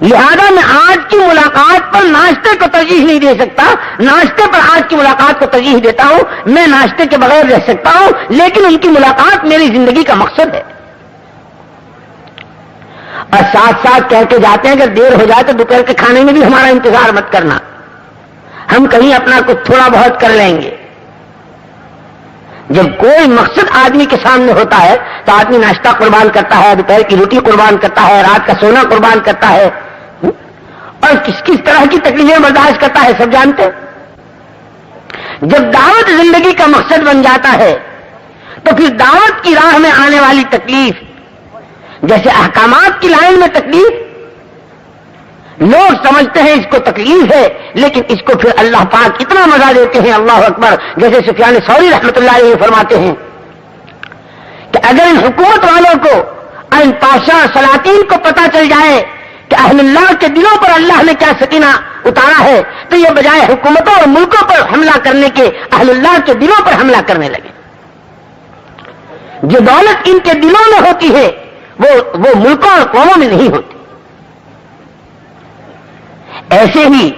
لہذا میں آج کی ملاقات پر ناشتے کو ترجیح نہیں دے سکتا، ناشتے پر آج کی ملاقات کو ترجیح دیتا ہوں۔ میں ناشتے کے بغیر رہ سکتا ہوں، لیکن ان کی ملاقات میری زندگی کا مقصد ہے۔ اور ساتھ ساتھ کہہ کے جاتے ہیں اگر دیر ہو جائے تو دوپہر کے کھانے میں بھی ہمارا انتظار مت کرنا، ہم کہیں اپنا کچھ تھوڑا بہت کر لیں گے۔ جب کوئی مقصد آدمی کے سامنے ہوتا ہے تو آدمی ناشتہ قربان کرتا ہے، دوپہر کی روٹی قربان کرتا ہے، رات کا سونا قربان کرتا ہے، اور کس کس طرح کی تکلیفیں برداشت کرتا ہے سب جانتے ہیں۔ جب دعوت زندگی کا مقصد بن جاتا ہے تو پھر دعوت کی راہ میں آنے والی تکلیف، جیسے احکامات کی لائن میں تکلیف، لوگ سمجھتے ہیں اس کو تکلیف ہے، لیکن اس کو پھر اللہ پاک اتنا مزہ دیتے ہیں، اللہ اکبر، جیسے سفیان ثوری رحمۃ اللہ علیہ فرماتے ہیں کہ اگر ان حکومت والوں کو اور ان پادشاہ سلاطین کو پتہ چل جائے کہ اہل اللہ کے دلوں پر اللہ نے کیا سکینہ اتارا ہے تو یہ بجائے حکومتوں اور ملکوں پر حملہ کرنے کے اہل اللہ کے دلوں پر حملہ کرنے لگے۔ جو دولت ان کے دلوں میں ہوتی ہے وہ ملکوں اور قوموں میں نہیں ہوتی۔ ایسے ہی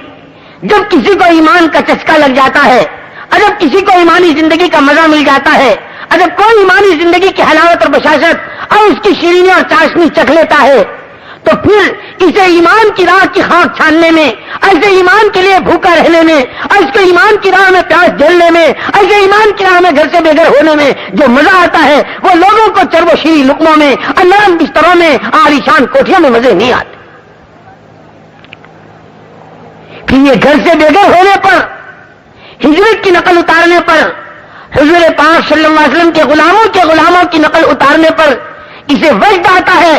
جب کسی کو ایمان کا چسکا لگ جاتا ہے، اور جب کسی کو ایمانی زندگی کا مزہ مل جاتا ہے، اور جب کوئی ایمانی زندگی کی حلاوت اور بشاشت اور اس کی شیرینی اور چاشنی چکھ لیتا ہے تو پھر اسے ایمان کی راہ کی خاک چھاننے میں، ایسے ایمان کے لیے بھوکا رہنے میں، اور اس کو ایمان کی راہ میں پیاس جھیلنے میں، ایسے ایمان کی راہ میں گھر سے بے گھر ہونے میں جو مزہ آتا ہے وہ لوگوں کو چرب و شیریں لقموں میں اور نرم بستروں میں عالیشان کوٹھیوں میں مزے نہیں آتے۔ کہ یہ گھر سے بے گھر ہونے پر، ہجرت کی نقل اتارنے پر، حضور پاک صلی اللہ علیہ وسلم کے غلاموں کی نقل اتارنے پر اسے وجد آتا ہے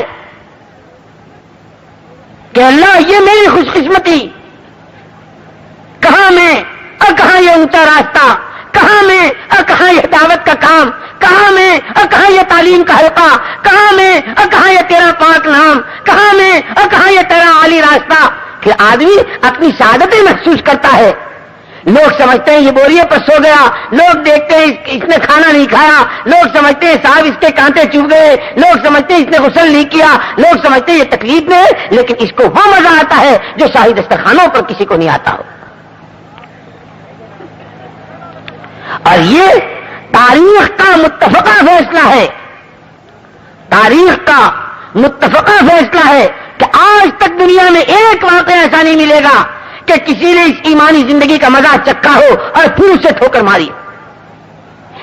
کہ اللہ یہ میری خوش قسمتی، کہاں میں اور کہاں یہ اونچا راستہ، کہاں میں اور کہاں یہ دعوت کا کام، کہاں میں اور کہاں یہ تعلیم کا حلقہ، کہاں میں اور کہاں یہ تیرا پاک نام، کہاں میں اور کہاں یہ تیرا عالی راستہ۔ کہ آدمی اپنی سعادتیں محسوس کرتا ہے۔ لوگ سمجھتے ہیں یہ بوریے پر سو گیا، لوگ دیکھتے ہیں اس نے کھانا نہیں کھایا، لوگ سمجھتے ہیں صاحب اس کے کانٹے چبھ گئے، لوگ سمجھتے ہیں اس نے غسل نہیں کیا، لوگ سمجھتے ہیں یہ تکلیف میں ہے، لیکن اس کو وہ مزہ آتا ہے جو شاہی دسترخوانوں پر کسی کو نہیں آتا ہو۔ اور یہ تاریخ کا متفقہ فیصلہ ہے، تاریخ کا متفقہ فیصلہ ہے کہ آج تک دنیا میں ایک واقعہ ایسا نہیں ملے گا کہ کسی نے اس ایمانی زندگی کا مزہ چکھا ہو اور پھر اسے ٹھوکر ماری،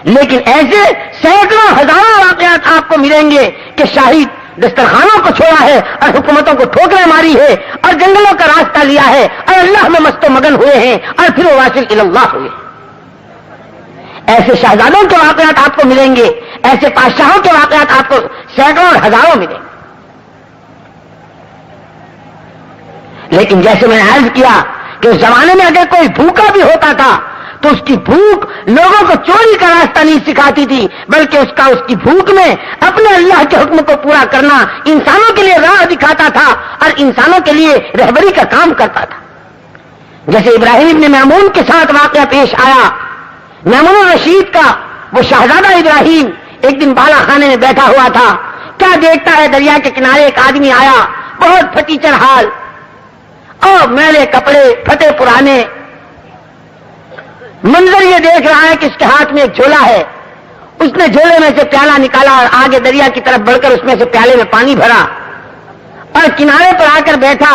لیکن ایسے سینکڑوں ہزاروں واقعات آپ کو ملیں گے کہ شاہی دسترخوانوں کو چھوڑا ہے اور حکومتوں کو ٹھوکریں ماری ہے اور جنگلوں کا راستہ لیا ہے اور اللہ میں مست و مگن ہوئے ہیں اور پھر وہ واصل الی اللہ ہوئے۔ ایسے شہزادوں کے واقعات آپ کو ملیں گے، ایسے بادشاہوں کے واقعات آپ کو سینکڑوں اور ہزاروں ملیں گے۔ لیکن جیسے میں نے عرض کیا کہ اس زمانے میں اگر کوئی بھوکا بھی ہوتا تھا تو اس کی بھوک لوگوں کو چوری کا راستہ نہیں سکھاتی تھی، بلکہ اس کی بھوک میں اپنے اللہ کے حکم کو پورا کرنا انسانوں کے لیے راہ دکھاتا تھا اور انسانوں کے لیے رہبری کا کام کرتا تھا۔ جیسے ابراہیم ابن میمون کے ساتھ واقعہ پیش آیا، میمون الرشید کا وہ شہزادہ ابراہیم ایک دن بالا خانے میں بیٹھا ہوا تھا، کیا دیکھتا ہے دریا کے کنارے ایک آدمی آیا، بہت پھٹیچر حال اور میلے کپڑے، پھٹے پرانے، منظر یہ دیکھ رہا ہے کہ اس کے ہاتھ میں ایک جھولا ہے۔ اس نے جھولے میں سے پیالہ نکالا اور آگے دریا کی طرف بڑھ کر اس میں سے پیالے میں پانی بھرا اور کنارے پر آ کر بیٹھا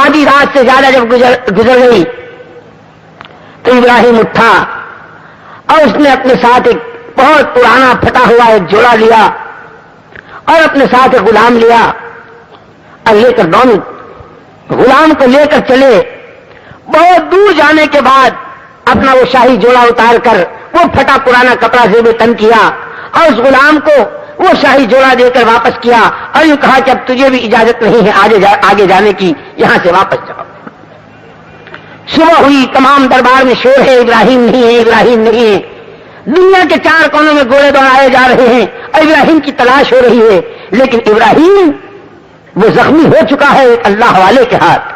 آدھی رات سے زیادہ جب گزر گئی تو ابراہیم اٹھا اور اس نے اپنے ساتھ ایک بہت پرانا پھٹا ہوا ایک جوڑا لیا اور اپنے ساتھ ایک غلام لیا اور لے کر دونوں غلام کو لے کر چلے. بہت دور جانے کے بعد اپنا وہ شاہی جوڑا اتار کر وہ پھٹا پرانا کپڑا زیب تن کیا اور اس غلام کو وہ شاہی جوڑا دے کر واپس کیا اور یوں کہا کہ اب تجھے بھی اجازت نہیں ہے آگے جانے کی، یہاں سے واپس جاؤ. صبح ہوئی، تمام دربار میں شور ہے، ابراہیم نہیں ہے، ابراہیم نہیں ہے. دنیا کے چار کونوں میں گھوڑے دوڑائے جا رہے ہیں اور ابراہیم کی تلاش ہو رہی ہے، لیکن ابراہیم وہ زخمی ہو چکا ہے ایک اللہ والے کے ہاتھ.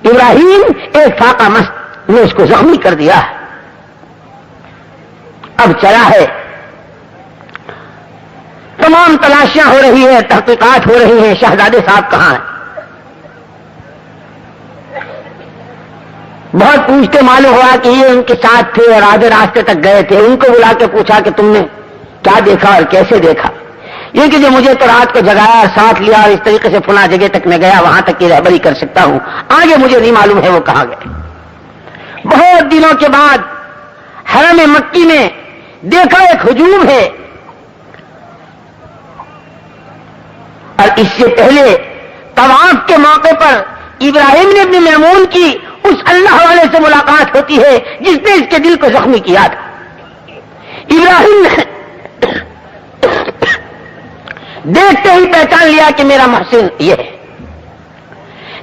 ابراہیم ایک فاقہ مست نے اس کو زخمی کر دیا ہے. اب چلا ہے، تمام تلاشیاں ہو رہی ہے، تحقیقات ہو رہی ہیں، شہزادے صاحب کہاں ہیں. بہت پوچھتے معلوم ہوا کہ یہ ان کے ساتھ تھے اور آدھے راستے تک گئے تھے. ان کو بلا کے پوچھا کہ تم نے کیا دیکھا اور کیسے دیکھا؟ یہ کہ جو مجھے تو رات کو جگایا اور ساتھ لیا اور اس طریقے سے فلاں جگہ تک میں گیا، وہاں تک کی رہبری کر سکتا ہوں، آگے مجھے نہیں معلوم ہے وہ کہاں گئے. بہت دنوں کے بعد حرم مکی میں دیکھا ایک ہجوم ہے، اور اس سے پہلے طواف کے موقع پر ابراہیم نے اپنی میمون کی اس اللہ والے سے ملاقات ہوتی ہے جس نے اس کے دل کو زخمی کیا تھا. ابراہیم نے دیکھتے ہی پہچان لیا کہ میرا محسن یہ ہے،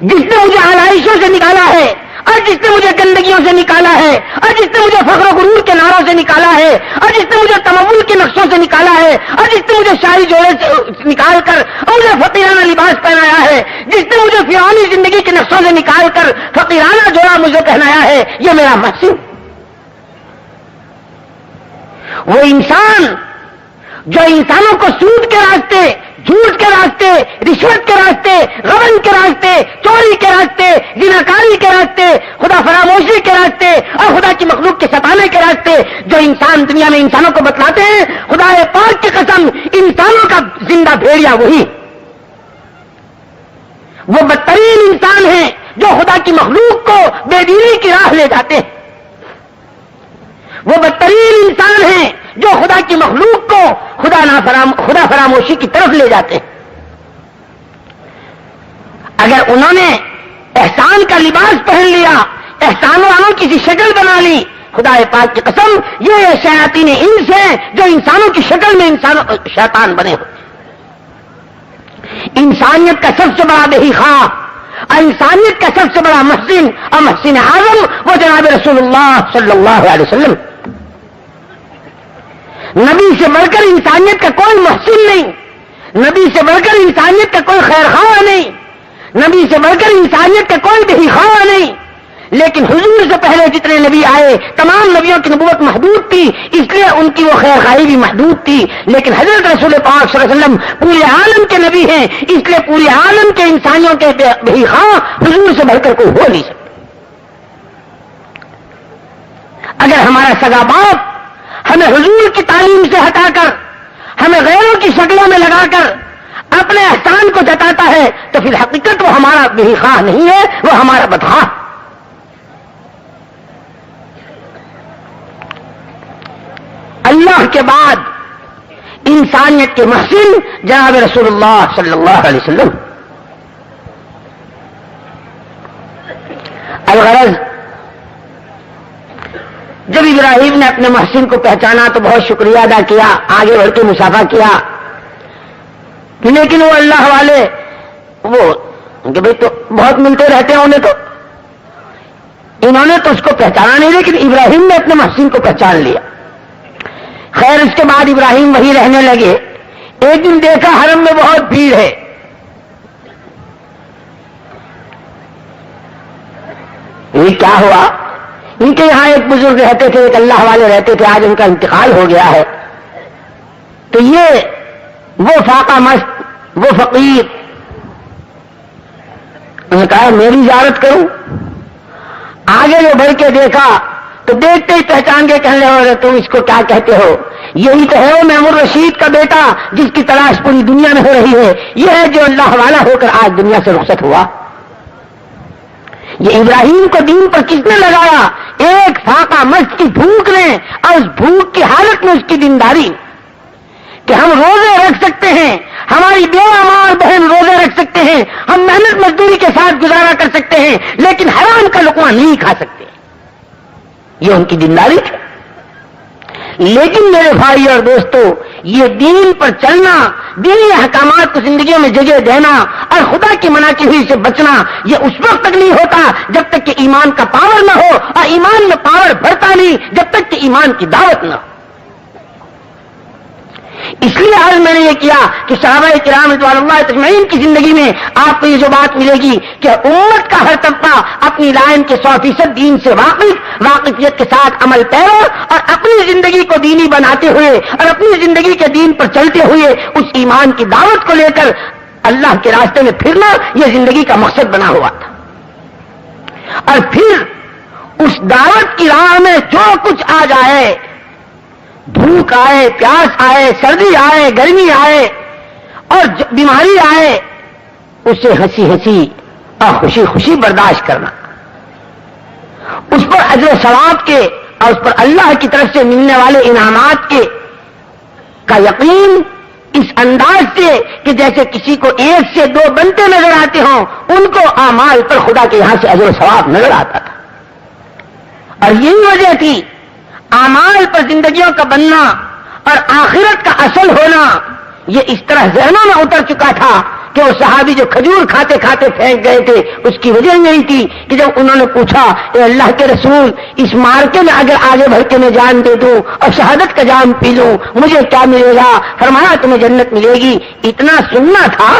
جس نے مجھے آلائشوں سے نکالا ہے اور جس نے مجھے گندگیوں سے نکالا ہے اور جس نے مجھے فخر و غرور کے نعروں سے نکالا ہے اور جس نے مجھے تمول کے نقشوں سے نکالا ہے اور جس نے مجھے شاہی جوڑے سے نکال کر مجھے فقیرانہ لباس پہنایا ہے، جس نے مجھے فرعونی زندگی کے نقشوں سے نکال کر فقیرانہ جوڑا مجھے پہنایا ہے، یہ میرا محسن. وہ انسان جو انسانوں کو سود کے راستے، جھوٹ کے راستے، رشوت کے راستے، غبن کے راستے، چوری کے راستے، زناکاری کے راستے، خدا فراموشی کے راستے اور خدا کی مخلوق کے ستانے کے راستے جو انسان دنیا میں انسانوں کو بتلاتے ہیں، خدا پاک کی قسم انسانوں کا زندہ بھیڑیا وہی. وہ بدترین انسان ہیں جو خدا کی مخلوق کو بے دینی کی راہ لے جاتے ہیں. وہ بدترین انسان ہیں جو خدا کی مخلوق کو خدا فراموشی کی طرف لے جاتے ہیں. اگر انہوں نے احسان کا لباس پہن لیا، احسان والوں کی سی شکل بنا لی، خدا پاک کی قسم یہ شیاطین انس ہیں جو انسانوں کی شکل میں شیطان بنے ہوتے. انسانیت کا سب سے بڑا بے خواہ اور انسانیت کا سب سے بڑا محسن اور محسن اعظم وہ جناب رسول اللہ صلی اللہ علیہ وسلم. نبی سے بڑھ کر انسانیت کا کوئی محسن نہیں، نبی سے بڑھ کر انسانیت کا کوئی خیر خواہ نہیں، نبی سے بڑھ کر انسانیت کا کوئی بے خواہ نہیں. لیکن حضور سے پہلے جتنے نبی آئے تمام نبیوں کی نبوت محدود تھی، اس لیے ان کی وہ خیر خواہی بھی محدود تھی. لیکن حضرت رسول پاک صلی اللہ علیہ وسلم پورے عالم کے نبی ہیں، اس لیے پورے عالم کے انسانیوں کے بے خواہ حضور سے بڑھ کر کوئی ہو نہیں سکتا. اگر ہمارا سگا باپ ہمیں حضور کی تعلیم سے ہٹا کر ہمیں غیروں کی شکلوں میں لگا کر اپنے احسان کو جتاتا ہے تو پھر حقیقت وہ ہمارا بے خواہ نہیں ہے، وہ ہمارا بدخواہ. اللہ کے بعد انسانیت کے محسن جناب رسول اللہ صلی اللہ علیہ وسلم. الغرض جب ابراہیم نے اپنے محسن کو پہچانا تو بہت شکریہ ادا کیا، آگے بڑھ کے مصافحہ کیا. لیکن وہ اللہ والے وہ کہ بھائی تو بہت ملتے رہتے ہیں انہوں نے تو اس کو پہچانا نہیں، لیکن ابراہیم نے اپنے محسن کو پہچان لیا. خیر اس کے بعد ابراہیم وہی رہنے لگے. ایک دن دیکھا حرم میں بہت بھیڑ ہے. یہ کیا ہوا؟ ان کے یہاں ایک بزرگ رہتے تھے، ایک اللہ والے رہتے تھے، آج ان کا انتقال ہو گیا ہے. تو یہ وہ فاقہ مست، وہ فقیر، انہوں نے کہا میری زیارت کروں. آگے جو بڑھ کے دیکھا تو دیکھتے ہی پہچان کے کہنے لگے تم اس کو کیا کہتے ہو؟ یہی تو ہے وہ محمود رشید کا بیٹا جس کی تلاش پوری دنیا میں ہو رہی ہے. یہ ہے جو اللہ والا ہو کر آج دنیا سے رخصت ہوا. یہ ابراہیم کو دین پر کس نے لگایا؟ ایک فاقہ مست کی بھوک نے، اور اس بھوک کی حالت میں اس کی دینداری، کہ ہم روزے رکھ سکتے ہیں، ہماری بیوہ ماں بہن روزے رکھ سکتے ہیں، ہم محنت مزدوری کے ساتھ گزارا کر سکتے ہیں، لیکن حرام کا لقمہ نہیں کھا سکتے. یہ ان کی دینداری تھی. لیکن میرے بھائی اور دوستو، یہ دین پر چلنا، دینی احکامات کو زندگیوں میں جگہ دینا اور خدا کی منع کی ہوئی سے بچنا، یہ اس وقت تک نہیں ہوتا جب تک کہ ایمان کا پاور نہ ہو، اور ایمان میں پاور بڑھتا نہیں جب تک کہ ایمان کی دعوت نہ ہو. اس لیے آج میں نے یہ کیا کہ صحابہ کرام رضوان اللہ اجمعین کی زندگی میں آپ کو یہ جو بات ملے گی کہ امت کا ہر طبقہ اپنی لائن کے 100% دین سے واقفیت کے ساتھ عمل پیرا، اور اپنی زندگی کو دینی بناتے ہوئے اور اپنی زندگی کے دین پر چلتے ہوئے اس ایمان کی دعوت کو لے کر اللہ کے راستے میں پھرنا، یہ زندگی کا مقصد بنا ہوا تھا. اور پھر اس دعوت کی راہ میں جو کچھ آ جائے، بھوک آئے، پیاس آئے، سردی آئے، گرمی آئے اور بیماری آئے، اسے ہنسی ہنسی اور خوشی خوشی برداشت کرنا، اس پر اجر و ثواب کے اور اس پر اللہ کی طرف سے ملنے والے انعامات کے کا یقین اس انداز سے کہ جیسے کسی کو 1 سے 2 بنتے نظر آتے ہوں، ان کو اعمال پر خدا کے یہاں سے اجر و ثواب نظر آتا تھا. اور یہی وجہ تھی اعمال پر زندگیوں کا بننا اور آخرت کا اصل ہونا، یہ اس طرح ذہنوں میں اتر چکا تھا کہ وہ صحابی جو کھجور کھاتے کھاتے پھینک گئے تھے، اس کی وجہ یہی تھی کہ جب انہوں نے پوچھا اے اللہ کے رسول، اس مارکے میں اگر آگے بڑھ کے میں جان دے دوں اور شہادت کا جام پی لوں مجھے کیا ملے گا؟ فرمایا تمہیں جنت ملے گی. اتنا سننا تھا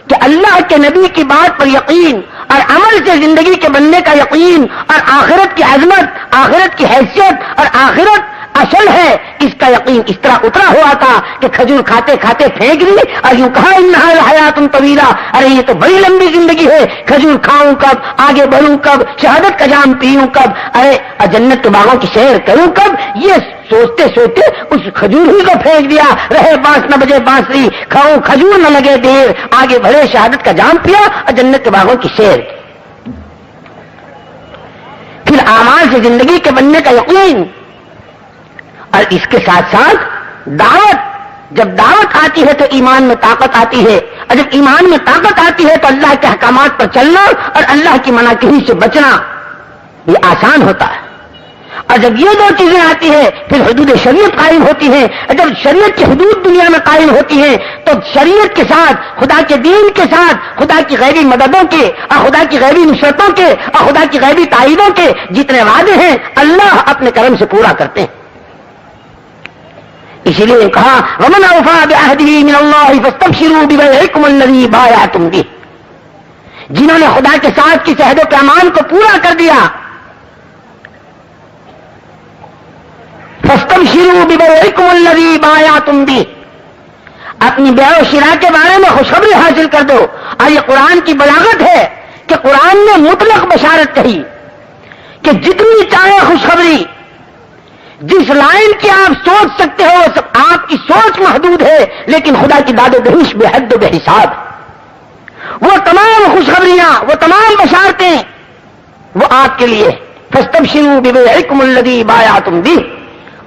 کہ اللہ کے نبی کی بات پر یقین اور عمل سے زندگی کے بننے کا یقین اور آخرت کی عظمت، آخرت کی حیثیت اور آخرت اصل ہے، اس کا یقین اس طرح اترا ہوا تھا کہ کھجور کھاتے کھاتے پھینک لی اور یوں کہا انہا لحیات طویلہ، ارے یہ تو بڑی لمبی زندگی ہے، کھجور کھاؤں کب، آگے بڑھوں کب، شہادت کا جام پیوں کب، ارے جنت کے باغوں کی سیر کروں کب. یہ سوچتے سوچتے اس کھجور ہی کو پھینک دیا. رہے بانس نہ بجے بانسری، کھاؤں کھجور نہ لگے دیر، آگے بڑھے شہادت کا جام پیا اور جنت کے باغوں کی سیر. پھر اعمال سے زندگی کے بننے کا یقین، اور اس کے ساتھ ساتھ دعوت. جب دعوت آتی ہے تو ایمان میں طاقت آتی ہے، اور جب ایمان میں طاقت آتی ہے تو اللہ کے احکامات پر چلنا اور اللہ کی مناکہی سے بچنا یہ آسان ہوتا ہے. اور جب یہ 2 چیزیں آتی ہیں پھر حدود شریعت قائم ہوتی ہیں. اور جب شریعت کی حدود دنیا میں قائم ہوتی ہیں تو شریعت کے ساتھ، خدا کے دین کے ساتھ، خدا کی غیبی مددوں کے اور خدا کی غیبی نصرتوں کے اور خدا کی غیبی تائیدوں کے جتنے وعدے ہیں اللہ اپنے کرم سے پورا کرتے ہیں. اسی لیے کہا وَمَنْ أَوْفَىٰ بِعَهْدِهِ مِنَ اللَّهِ فَاسْتَبْشِرُوا بِبَيْعِكُمُ الَّذِي بَايَعْتُمْ بِهِ. جنہوں نے خدا کے ساتھ کی عہد و پیمان کو پورا کر دیا، فَاسْتَبْشِرُوا بِبَيْعِكُمُ الَّذِي بَايَعْتُمْ بِهِ، اپنی بیع و شراء کے بارے میں خوشخبری حاصل کر دو. اور یہ قرآن کی بلاغت ہے کہ قرآن نے مطلق بشارت کہی کہ جتنی چاہے خوشخبری، جس لائن کی آپ سوچ سکتے ہو، آپ کی سوچ محدود ہے، لیکن خدا کی داد و دہش بے حد و بے حساب. وہ تمام خوشخبریاں، وہ تمام بشارتیں وہ آپ کے لیے. فاستبشروا ببيعكم الذي بايعتم به.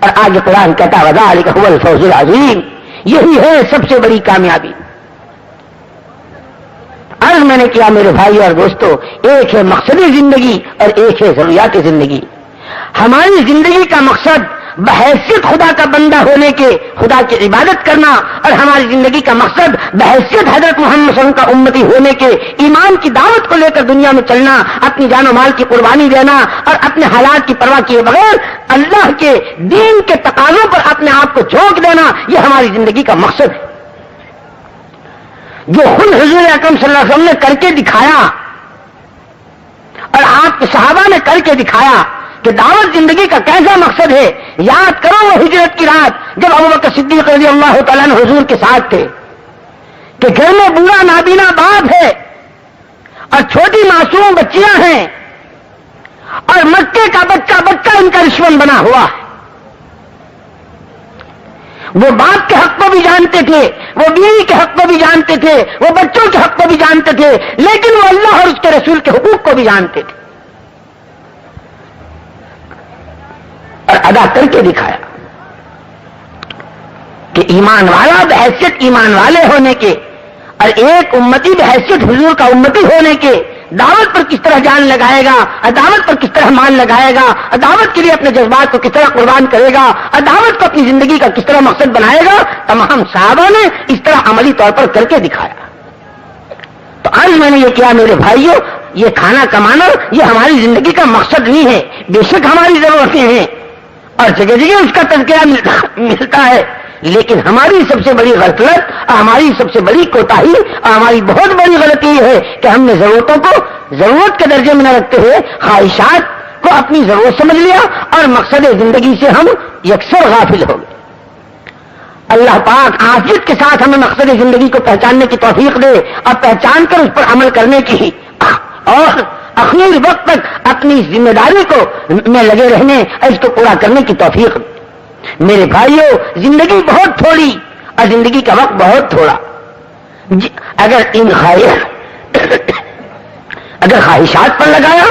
اور آج قرآن کہتا ہے وذلك هو الفوز العظیم، یہی ہے سب سے بڑی کامیابی. عرض میں نے کیا میرے بھائی اور دوستو، ایک ہے مقصد زندگی اور ایک ہے ضروریات زندگی. ہماری زندگی کا مقصد بحیثیت خدا کا بندہ ہونے کے خدا کی عبادت کرنا، اور ہماری زندگی کا مقصد بحیثیت حضرت محمد صلی اللہ علیہ وسلم کا امتی ہونے کے ایمان کی دعوت کو لے کر دنیا میں چلنا، اپنی جان و مال کی قربانی دینا اور اپنے حالات کی پرواہ کیے بغیر اللہ کے دین کے تقاضوں پر اپنے آپ کو جھونک دینا، یہ ہماری زندگی کا مقصد ہے. جو خود حضور اکرم صلی اللہ علیہ وسلم نے کر کے دکھایا اور آپ کے صحابہ نے کر کے دکھایا کہ دعوت زندگی کا کیسا مقصد ہے. یاد کرو وہ ہجرت کی رات جب ابوبکر صدیق رضی اللہ تعالیٰ عنہ حضور کے ساتھ تھے کہ گھر میں بوڑھا نابینا باپ ہے اور چھوٹی معصوم بچیاں ہیں اور مکے کا بچہ بچہ ان کا دشمن بنا ہوا ہے. وہ باپ کے حق کو بھی جانتے تھے، وہ بیوی کے حق کو بھی جانتے تھے، وہ بچوں کے حق کو بھی جانتے تھے، لیکن وہ اللہ اور اس کے رسول کے حقوق کو بھی جانتے تھے. ادا کر کے دکھایا کہ ایمان والا بحیثیت ایمان والے ہونے کے اور ایک امتی بحیثیت حضور کا امتی ہونے کے دعوت پر کس طرح جان لگائے گا، دعوت پر کس طرح مان لگائے گا، دعوت کے لیے اپنے جذبات کو کس طرح قربان کرے گا، دعوت کو اپنی زندگی کا کس طرح مقصد بنائے گا، تمام صحابہ نے اس طرح عملی طور پر کر کے دکھایا۔ تو آج میں نے یہ کیا میرے بھائیوں، یہ کھانا کمانا یہ ہماری زندگی کا مقصد نہیں ہے، بے شک ہماری ضرورتیں ہیں اور جگہ جگہ اس کا تذکرہ ملتا ہے، لیکن ہماری سب سے بڑی غفلت، ہماری سب سے بڑی کوتاہی، ہماری بہت بڑی غلطی یہ ہے کہ ہم نے ضرورتوں کو ضرورت کے درجے میں نہ رکھتے ہوئے خواہشات کو اپنی ضرورت سمجھ لیا اور مقصد زندگی سے ہم یکسر غافل ہو گئے۔ اللہ پاک عافیت کے ساتھ ہمیں مقصد زندگی کو پہچاننے کی توفیق دے اور پہچان کر اس پر عمل کرنے کی اور اخیر وقت تک اپنی ذمہ داری کو میں لگے رہنے اور اس کو پورا کرنے کی توفیق دے۔ میرے بھائیوں، زندگی بہت تھوڑی اور زندگی کا وقت بہت تھوڑا، اگر خواہشات پر لگایا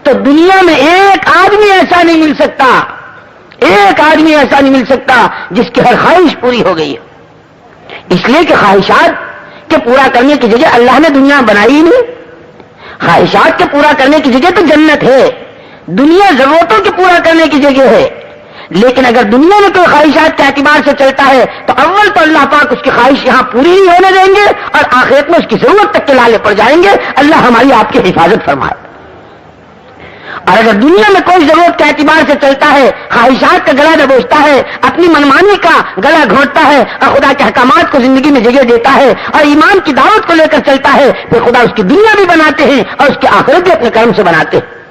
تو دنیا میں ایک آدمی ایسا نہیں مل سکتا، ایک آدمی ایسا نہیں مل سکتا جس کی ہر خواہش پوری ہو گئی ہے۔ اس لیے کہ خواہشات کے پورا کرنے کی جگہ اللہ نے دنیا بنائی نہیں، خواہشات کے پورا کرنے کی جگہ تو جنت ہے، دنیا ضرورتوں کے پورا کرنے کی جگہ ہے۔ لیکن اگر دنیا میں کوئی خواہشات کے اعتبار سے چلتا ہے تو اول تو اللہ پاک اس کی خواہش یہاں پوری نہیں ہونے دیں گے اور آخرت میں اس کی ضرورت تک کے لالے پڑ جائیں گے۔ اللہ ہماری آپ کی حفاظت فرمائے۔ اور اگر دنیا میں کوئی ضرورت کے اعتبار سے چلتا ہے، خواہشات کا گلا دبوچتا ہے، اپنی منمانی کا گلا گھونٹتا ہے اور خدا کے احکامات کو زندگی میں جگہ دیتا ہے اور ایمان کی دعوت کو لے کر چلتا ہے، پھر خدا اس کی دنیا بھی بناتے ہیں اور اس کی آخرت بھی اپنے کرم سے بناتے ہیں۔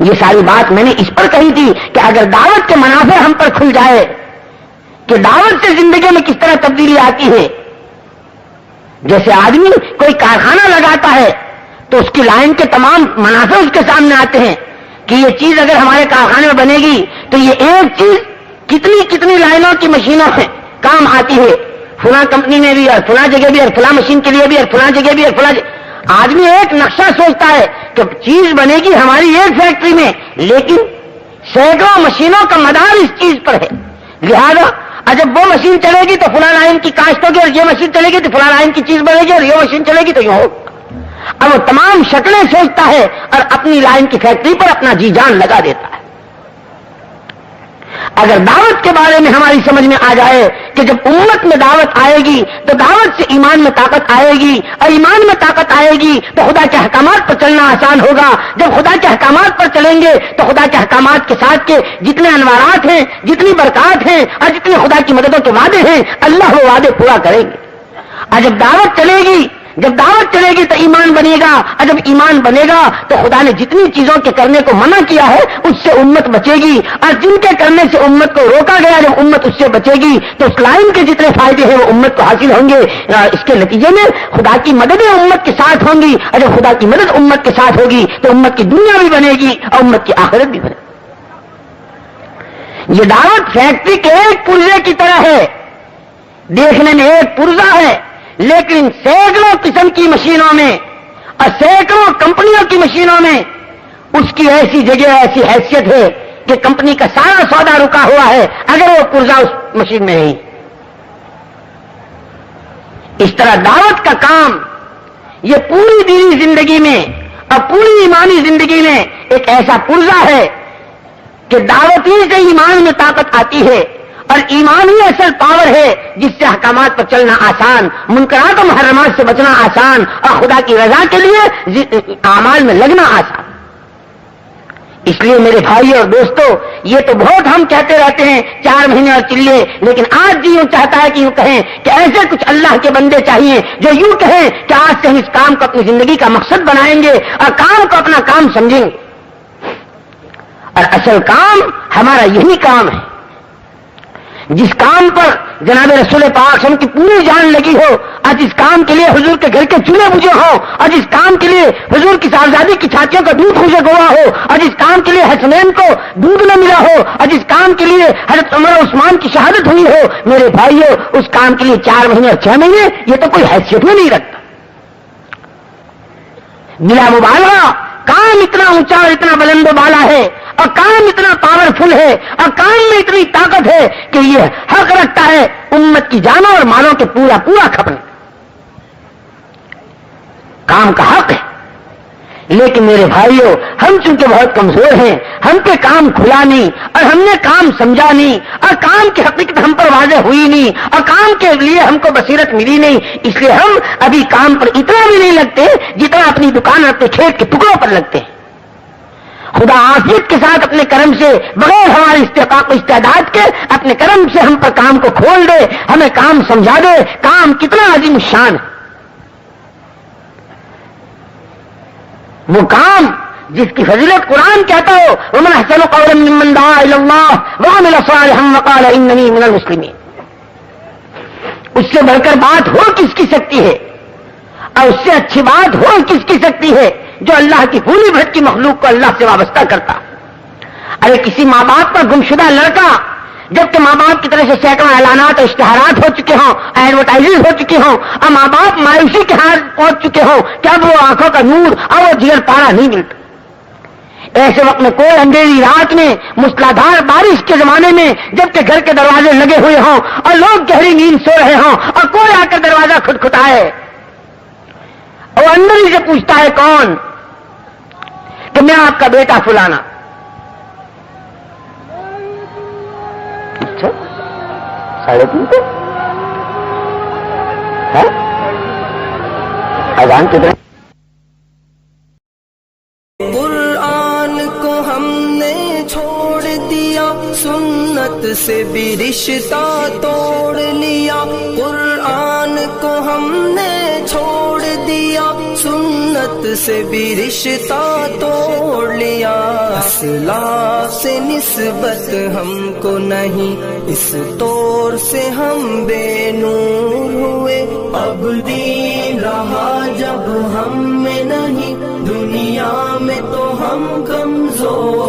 یہ ساری بات میں نے اس پر کہی تھی کہ اگر دعوت کے منافع ہم پر کھل جائے کہ دعوت سے زندگی میں کس طرح تبدیلی آتی ہے، جیسے آدمی کوئی کارخانہ لگاتا ہے تو اس کی لائن کے تمام منافع اس کے سامنے آتے ہیں کہ یہ چیز اگر ہمارے کارخانے میں بنے گی تو یہ ایک چیز کتنی کتنی لائنوں کی مشینوں سے کام آتی ہے، فلاں کمپنی میں بھی اور فلاں جگہ بھی اور فلاں مشین کے لیے بھی اور فلاں جگہ بھی اور فلاں آدمی ایک نقشہ سوچتا ہے کہ چیز بنے گی ہماری ایک فیکٹری میں، لیکن سینکڑوں مشینوں کا مدار اس چیز پر ہے، لہذا جب وہ مشین چلے گی تو فلاں لائن کی کاشت ہوگی اور یہ مشین چلے گی تو فلاں لائن کی چیز بنے گی اور یہ مشین چلے گی تو یہ ہوگا۔ اب وہ تمام شکلیں سوچتا ہے اور اپنی لائن کی فیکٹری پر اپنا جی جان لگا دیتا ہے۔ اگر دعوت کے بارے میں ہماری سمجھ میں آ جائے کہ جب امت میں دعوت آئے گی تو دعوت سے ایمان میں طاقت آئے گی اور ایمان میں طاقت آئے گی تو خدا کے احکامات پر چلنا آسان ہوگا۔ جب خدا کے احکامات پر چلیں گے تو خدا کے احکامات کے ساتھ کے جتنے انوارات ہیں، جتنی برکات ہیں اور جتنے خدا کی مددوں کے وعدے ہیں، اللہ وہ وعدے پورا کریں گے۔ اور جب دعوت چلے گی تو ایمان بنے گا، اور جب ایمان بنے گا تو خدا نے جتنی چیزوں کے کرنے کو منع کیا ہے اس سے امت بچے گی، اور جن کے کرنے سے امت کو روکا گیا جب امت اس سے بچے گی تو اس لائن کے جتنے فائدے ہیں وہ امت کو حاصل ہوں گے۔ اس کے نتیجے میں خدا کی مددیں امت کے ساتھ ہوں گی، اور جب خدا کی مدد امت کے ساتھ ہوگی تو امت کی دنیا بھی بنے گی اور امت کی آخرت بھی بنے گی۔ یہ دعوت فیکٹری کے ایک پرزے کی طرح ہے، دیکھنے میں ایک پرزہ ہے، لیکن سینکڑوں قسم کی مشینوں میں اور سینکڑوں کمپنیوں کی مشینوں میں اس کی ایسی جگہ ایسی حیثیت ہے کہ کمپنی کا سارا سودا رکا ہوا ہے اگر وہ پرزہ اس مشین میں نہیں۔ اس طرح دعوت کا کام یہ پوری دینی زندگی میں اور پوری ایمانی زندگی میں ایک ایسا پرزہ ہے کہ دعوت ہی سے ایمان میں طاقت آتی ہے اور ایمان ہی اصل پاور ہے جس سے احکامات پر چلنا آسان، منکرات و محرمات سے بچنا آسان اور خدا کی رضا کے لیے اعمال میں لگنا آسان۔ اس لیے میرے بھائی اور دوستو، یہ تو بہت ہم کہتے رہتے ہیں 4 مہینے اور چلے، لیکن آج بھی یوں چاہتا ہے کہ یوں کہیں کہ ایسے کچھ اللہ کے بندے چاہیے جو یوں کہیں کہ آج سے ہم اس کام کو اپنی زندگی کا مقصد بنائیں گے اور کام کو اپنا کام سمجھیں گے۔ اور اصل کام ہمارا یہی کام ہے جس کام پر جناب رسول پاک صلی اللہ علیہ وسلم کی پوری جان لگی ہو، اور جس کام کے لیے حضور کے گھر کے چولہے بجھے ہوں، اور جس کام کے لیے حضور کی صاحبزادی کی چھاتیوں کا دودھ خوشک ہوا ہو، اور جس کام کے لیے حسنین کو دودھ نہ ملا ہو، اور جس کام کے لیے حضرت عمر و عثمان کی شہادت ہوئی ہو، میرے بھائیوں اس کام کے لیے 4 مہینے اور 6 مہینے یہ تو کوئی حیثیت میں نہیں رکھتا۔ بلا مبالغہ کام اتنا اونچا اور اتنا بلند و بالا ہے اور کام اتنا پاورفل ہے اور کام میں اتنی طاقت ہے کہ یہ حق رکھتا ہے امت کی جانوں اور مالوں کے پورا پورا کھپنے. کام کا حق ہے. لیکن میرے بھائیوں، ہم چونکہ بہت کمزور ہیں، ہم پہ کام کھلا نہیں اور ہم نے کام سمجھا نہیں اور کام کی حقیقت ہم پر واضح ہوئی نہیں اور کام کے لیے ہم کو بصیرت ملی نہیں، اس لیے ہم ابھی کام پر اتنا بھی نہیں لگتے جتنا اپنی دکان اور اپنے کھیت کے ٹکڑوں پر لگتے ہیں. خدا عافیت کے ساتھ اپنے کرم سے بغیر ہمارے استحقاق و استعداد کے اپنے کرم سے ہم پر کام کو کھول دے، ہمیں کام سمجھا دے. کام کتنا عظیم الشان ہے. وہ کام جس کی فضیلت قرآن کہتا ہو وَمَنْ أَحْسَنُ قَوْلًا مِّمَّنْ دَعَا إِلَى اللَّهِ وَعَمِلَ صَالِحًا وَقَالَ إِنَّنِي مِنَ الْمُسْلِمِينَ. اس سے بڑھ کر بات ہو کس کی سکتی ہے اور اس سے اچھی بات ہو کس کی سکتی ہے جو اللہ کی پوری بھٹکی مخلوق کو اللہ سے وابستہ کرتا. ارے کسی ماں باپ کا گمشدہ لڑکا جبکہ ماں باپ کی طرف سے سینکڑوں اعلانات اور اشتہارات ہو چکے ہوں، ایڈورٹائزنگ ہو چکی ہوں اور ماں باپ مایوسی کے ہاتھ پہنچ چکے ہوں کہ اب وہ آنکھوں کا نور اور وہ جگر پارا نہیں ملتا. ایسے وقت میں کوئی اندھیری رات میں موسلادھار بارش کے زمانے میں جبکہ گھر کے دروازے لگے ہوئے ہوں اور لوگ گہری نیند سو رہے ہوں اور کوئی آ کر دروازہ کھٹکھٹائے اور اندر ہی سے پوچھتا ہے کون، کہ میں آپ کا بیٹا فلانا. اچھا 3:30 ہے اذان کتنے؟ قرآن کو ہم نے چھوڑ دیا، سنت سے بھی رشتہ توڑ لیا. قرآن کو ہم نے چھوڑ دیا، سنت سے بھی رشتہ توڑ لیا. اسلاف سے نسبت ہم کو نہیں، اس طور سے ہم بے نور ہوئے. اب دین رہا جب ہم میں نہیں، دنیا میں تو ہم کمزور.